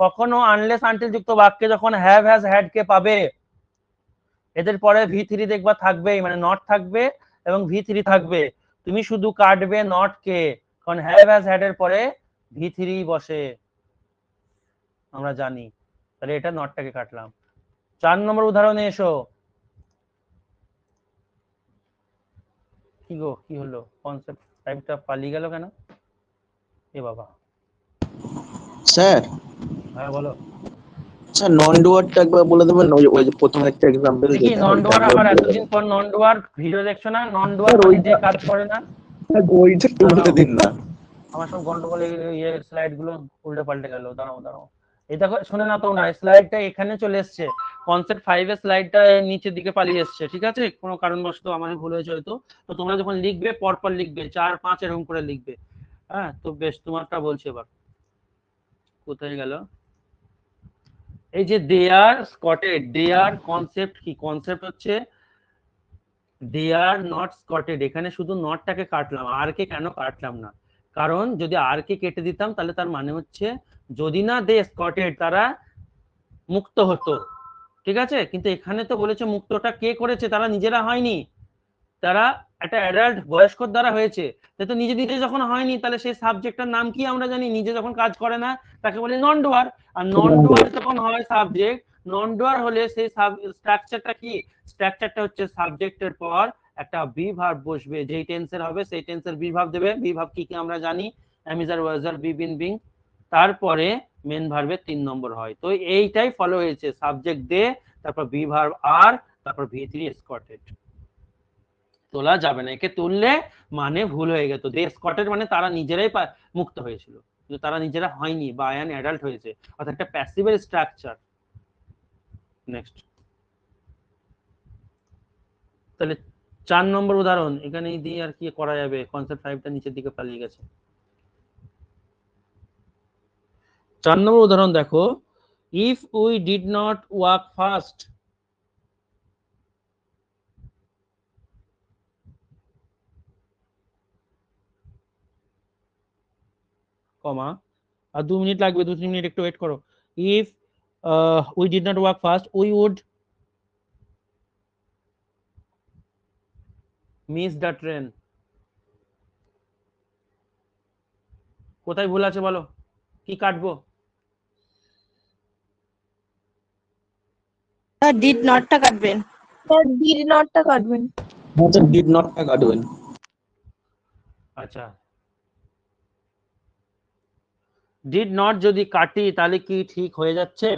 কখনো আনলেস আনটিল যুক্ত বাক্যে যখন হ্যাভ, হ্যাজ, হ্যাড কে পাবে, এদের পরে ভি3 দেখবা থাকবেই, মানে নট থাকবে এবং ভি3 থাকবে, তুমি শুধু কাটবে নট কে, কারণ হ্যাভ, হ্যাজ, হ্যাড এর পরে ভি3 বসে, আমরা জানি। তাহলে এটা নটটাকে কাটলাম। 4 নম্বর উদাহরণে এসো। কি গো, কি হলো? কনসেপ্ট টাইপটা পালিয়ে গেল কেন? এ বাবা, স্যার হ্যাঁ বলো। স্যার নন ডুয়ারটা একবার বলে দেবেন, ওই যে প্রথম একটা এক্সাম্পল দেখি যেটা নন ওইটা ডুয়ার, একবার আবার বলে এতদিন দেবেন। পর নন ডুয়ার ভিডিও দেখছো না? নন ডুয়ার স্যার মানে যে ওইটা কাজ করে না। স্যার ওইটা একটু বলে দিন না। আমার সব গন্ডগোল, ইয়ে স্লাইড গুলো উল্টে পাল্টে গেল। দাঁড়াও দাঁড়াও, এই দেখো শুনে না তোমরা, স্লাইডটা এখানে চলে এসছে, কনসেপ্ট 5 এর স্লাইডটা নিচের দিকে পালিয়ে এসছে, ঠিক আছে? কোনো কারণবশত আমার ভুল হয়েছে হয়তো। তো তোমরা যখন লিখবে পরপর লিখবে, 4 5 এরকম করে লিখবে। হ্যাঁ, তো বেশ, তোমারটা বলছি এবার। কোথায় গেল? এই যে দে আর স্কটেড, দে আর কনসেপ্ট কি? কনসেপ্ট হচ্ছে দে আর নট স্কটেড। এখানে শুধু নটটাকে কাটলাম, আর কে কেন কাটলাম না? কারণ যদি আর কে কেটে দিতাম তাহলে তার মানে হচ্ছে যদি না দে স্কটেড, তারা মুক্ত হতো, ঠিক আছে? কিন্তু এখানে তো বলেছে মুক্তটা কে করেছে, তারা নিজেরা হয়নি, তারা একটা অ্যাডাল্ট বয়স্কর দ্বারা হয়েছে। তো নিজে নিজে যখন হয়নি, তাহলে সেই সাবজেক্টটার নাম কি আমরা জানি? নিজে যখন কাজ করে না তাকে বলি নন ডুয়ার। আর নন ডুয়ার যখন হয় সাবজেক্ট, নন ডুয়ার হলে সেই স্ট্রাকচারটা কি? স্ট্রাকচারটা হচ্ছে সাবজেক্টের পর একটা বি ভার্ব বসবে, যেই টেন্সের হবে সেই টেন্সের বি ভার্ব দেবে। বি ভার্ব কি কি আমরা জানি? অ্যামিজার, ওয়াজার, বি বিন বিং। তারপরে মেন ভার্বের 3 নম্বর হয়। তো এইটাই ফলো হয়েছে, সাবজেক্ট দে, তারপর বি ভার্ব আর, তারপর ভি3 স্কটেড। তোলা যাবে না, একে তুললে মানে ভুল হয়ে গেত। দে স্কটেড মানে তারা নিজেরাই মুক্ত হয়েছিল, কিন্তু তারা নিজেরা হয়নি, বা অ্যান অ্যাডাল্ট হয়েছে, অর্থাৎ একটা প্যাসিভের স্ট্রাকচার। নেক্সট, তাহলে 4 নম্বর উদাহরণ এখানেই দিয়ে আর কি করা যাবে? কনসেপ্ট 5টা নিচের দিকে পালিয়ে গেছে। 4 নম্বর উদাহরণ দেখো, if we did not walk fast, comma, আর 2 মিনিট লাগবে, 2-3 মিনিট একটু ওয়েট করো। If we did not walk fast, we would miss the train. কোথায় ভুল আছে বলো? কি কাটবো? ডিড নটটা কাটবেন। স্যার ডিড নটটা কাটবেন। স্যার ডিড নটটা কাটবেন। আচ্ছা, ডিড নট যদি কাটি তাহলে কি ঠিক হয়ে যাচ্ছে?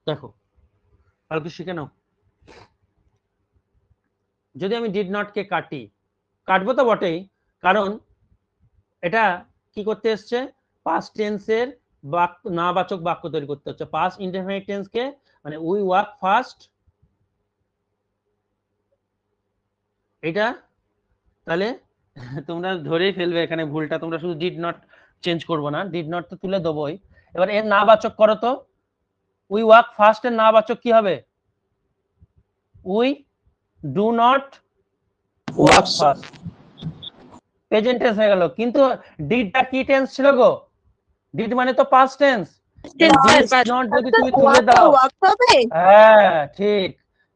দেখো, কালকে শিখে নাও। যদি আমি ডিড নট কে কাটি, কাটবো তো বটেই, কারণ এটা কি করতে এসছে? পাস্ট টেন্সের নাবাচক বাক্য তৈরি করতে হচ্ছে। পাস্ট ইনডেফিনিট টেন্স কে, মানে উই ওয়াক ফাস্ট, এটা তাহলে তোমরা ধরেই ফেলবে এখানে ভুলটা। তোমরা শুধু ডিড নট চেঞ্জ করবো না, ডিড নট তো তুলে দেবোই। এবার এর নাবাচক করো তো। উই ওয়াক ফাস্ট এর নাবাচক কি হবে? We do not walk fast. Present tense হয়ে গেল, কিন্তু ডিডটা কি টেন্স ছিল গো? ডিড মানে তো পাস্ট টেন্স। ডিড নট যদি তুমি তুলে দাও, ওয়াক হবে। হ্যাঁ ঠিক,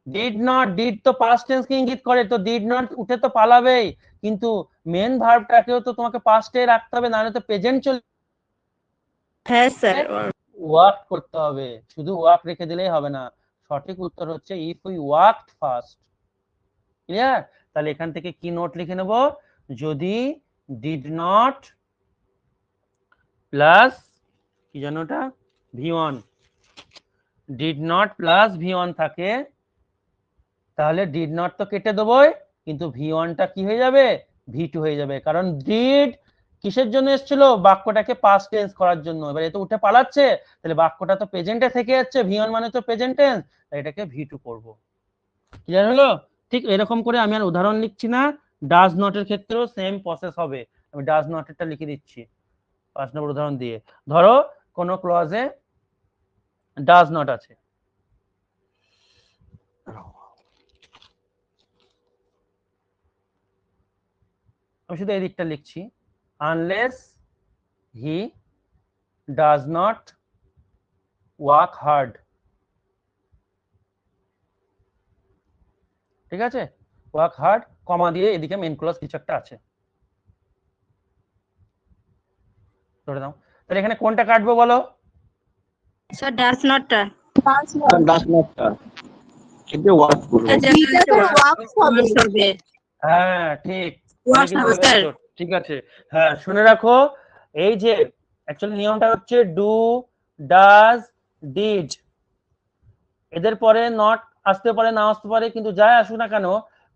ডিড নট, ডিড তো পাস্ট টেন্স কে ইঙ্গিত করে, তো ডিড নট উঠে তো পালাবেই, কিন্তু মেন ভার্বটাকেও তো তোমাকে পাস্টে রাখতে হবে, নাহলে তো প্রেজেন্ট চলে। হ্যাঁ স্যার। ওয়াক করতে হবে, শুধু ওয়াক রেখে দিলেই হবে না। সঠিক উত্তর হচ্ছে if we walked fast. Clear? তাহলে এখান থেকে কি নোট লিখে নেব? যদি ডিড নট প্লাস কি জানো ওটা, V1, did not plus V1 থাকে, তাহলে ডিড নট তো কেটে দেবই, কিন্তু V1টা কি হয়ে যাবে? V2 হয়ে যাবে। কারণ ডিড কিসের জন্য এসেছিল? বাক্যটাকে পাস্ট টেন্স করার জন্য। এবার এত উঠে পালাচ্ছে, তাহলে বাক্যটা তো প্রেজেন্টে থেকে যাচ্ছে, V1 মানে তো প্রেজেন্ট টেন্স, তাই এটাকে V2 করব। ক্লিয়ার হলো? ঠিক এরকম করে আমি আর উদাহরণ লিখছি না, ডাজ নটের ক্ষেত্রেও সেম প্রসেস হবে। আমি ডাজ নটেরটা লিখে দিচ্ছি 5 নম্বর উদাহরণ দিয়ে। ধরো কোনো ক্লজে ডাজ নট আছে, আমি শুধু এই দিকটা লিখছি, unless he does not work hard. ঠিক আছে, ওয়ার্ক হার্ড কমা দিয়ে এদিকে মেন ক্লজ কিছু একটা আছে, ধরে দাও। তাহলে এখানে কোনটা কাটবো বলো? স্যার ডাজ নটটা। ডাজ নটটা কেটে ওয়াক করব। ওয়াক হবে। হ্যাঁ ঠিক, ওয়াশ তুমি কিন্তু হবে স্যার। ভেবেছো, ঠিক আছে। হ্যাঁ শুনে রাখো, এই যে অ্যাকচুয়ালি নিয়মটা হচ্ছে ডু, ডাজ, ডিড, এদের পরে নট আসতে পারে না আসতে পারে, কিন্তু যাই আসুক না কেন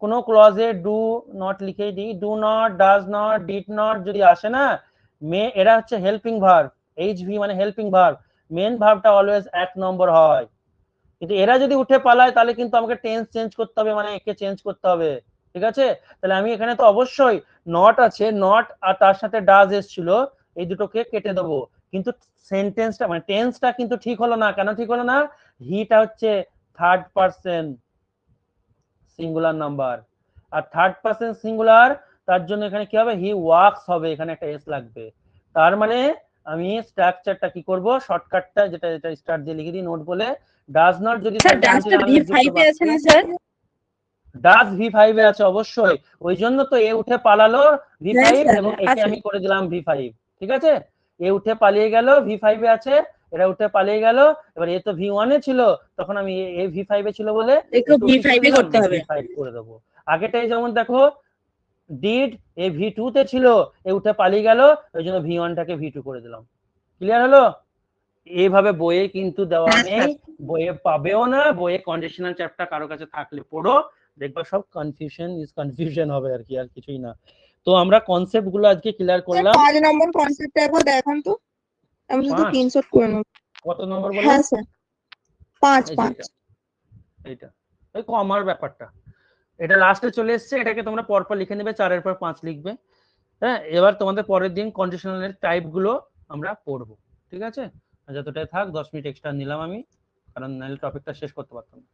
কোনো ক্লজে ডু নট লিখেই দিই, do not, does not, did not যদি আসে না, এরা হচ্ছে হেল্পিং ভার্ব, এইচভি মানে হেল্পিং ভার্ব, মেন ভার্বটা অলওয়েজ 1 নম্বর হয়। কিন্তু এরা যদি উঠে পালায় তাহলে কিন্তু আমাকে টেন্স চেঞ্জ করতে হবে, মানে একে চেঞ্জ করতে হবে, ঠিক আছে। তাহলে আমি এখানে তো অবশ্যই নট আছে, নট আর তার সাথে ডাজ এসেছিল, এই দুটোকে কেটে দেবো, কিন্তু সেন্টেন্সটা মানে টেন্সটা কিন্তু ঠিক হলো না। কেন ঠিক হলো না? হিটা হচ্ছে থার্ড পারসন সিঙ্গুলার নাম্বার, আর থার্ড পারসন সিঙ্গুলার, তার জন্য এখানে কি হবে, হি ওয়ার্কস হবে, এখানে একটা এস লাগবে। তার মানে আমি স্ট্রাকচারটা কি করব, শর্টকাটটা যেটা যেটা স্টার্ট দিয়ে লিখে দিই নোট বলে, ডাজ নট যদি স্যার থাকে ডাস্টার আনটিল V5 এ আছে না স্যার? ডাজ V5 এ আছে অবশ্যই, ওই জন্য তো এ উঠে পালালো V5 হ্যাঁ স্যার এবং একে আছে। আমি করে দিলাম V5, ঠিক আছে। এ উঠে পালিয়ে গেল, V5 এ আছে, এরা উঠে পালিয়ে গেল, এবার এ তো V1 এ ছিল, তখন আমি এ V5 এ ছিল বলে একটু একেও কি করে V5 এ দিলাম, করতে হবে। V5 করে দেবো। আগেটাই যেমন দেখো ডিড এ V2 তে ছিল, এ উঠে পালিয়ে গেল, ওই জন্য V1 টাকে V2 করে দিলাম। ক্লিয়ার হলো? এইভাবে বইয়ে কিন্তু দেওয়া হ্যাঁ নেই, স্যার। বইয়ে পাবেও না, বইয়ে কন্ডিশনাল চ্যাপ্টার কারো কাছে থাকলে পড়ো, দেখবা সব কনফিউশন হবে আর কি, আর কিছুই না। তো আমরা কনসেপ্ট গুলো আজকে ক্লিয়ার স্যার করলাম। 5 নম্বর কনসেপ্টটা একবার দেখান তো, আমি শুধু 5 স্ক্রিনশট করে নেব। কত নম্বর বললাম? হ্যাঁ স্যার 5 এই যে 5। এইটা ওই কমার ব্যাপারটা, এটা লাস্টে চলে এসছে, এটাকে তোমরা পরপর লিখে নেবে, 4 এর পর 5 লিখবে। হ্যাঁ এবার তোমাদের পরের দিন কন্ডিশনালের টাইপ গুলো আমরা পড়বো, ঠিক আছে। যতটাই থাক, 10 মিনিট এক্সট্রা নিলাম আমি, কারণ নাহলে টপিকটা শেষ করতে পারতাম না।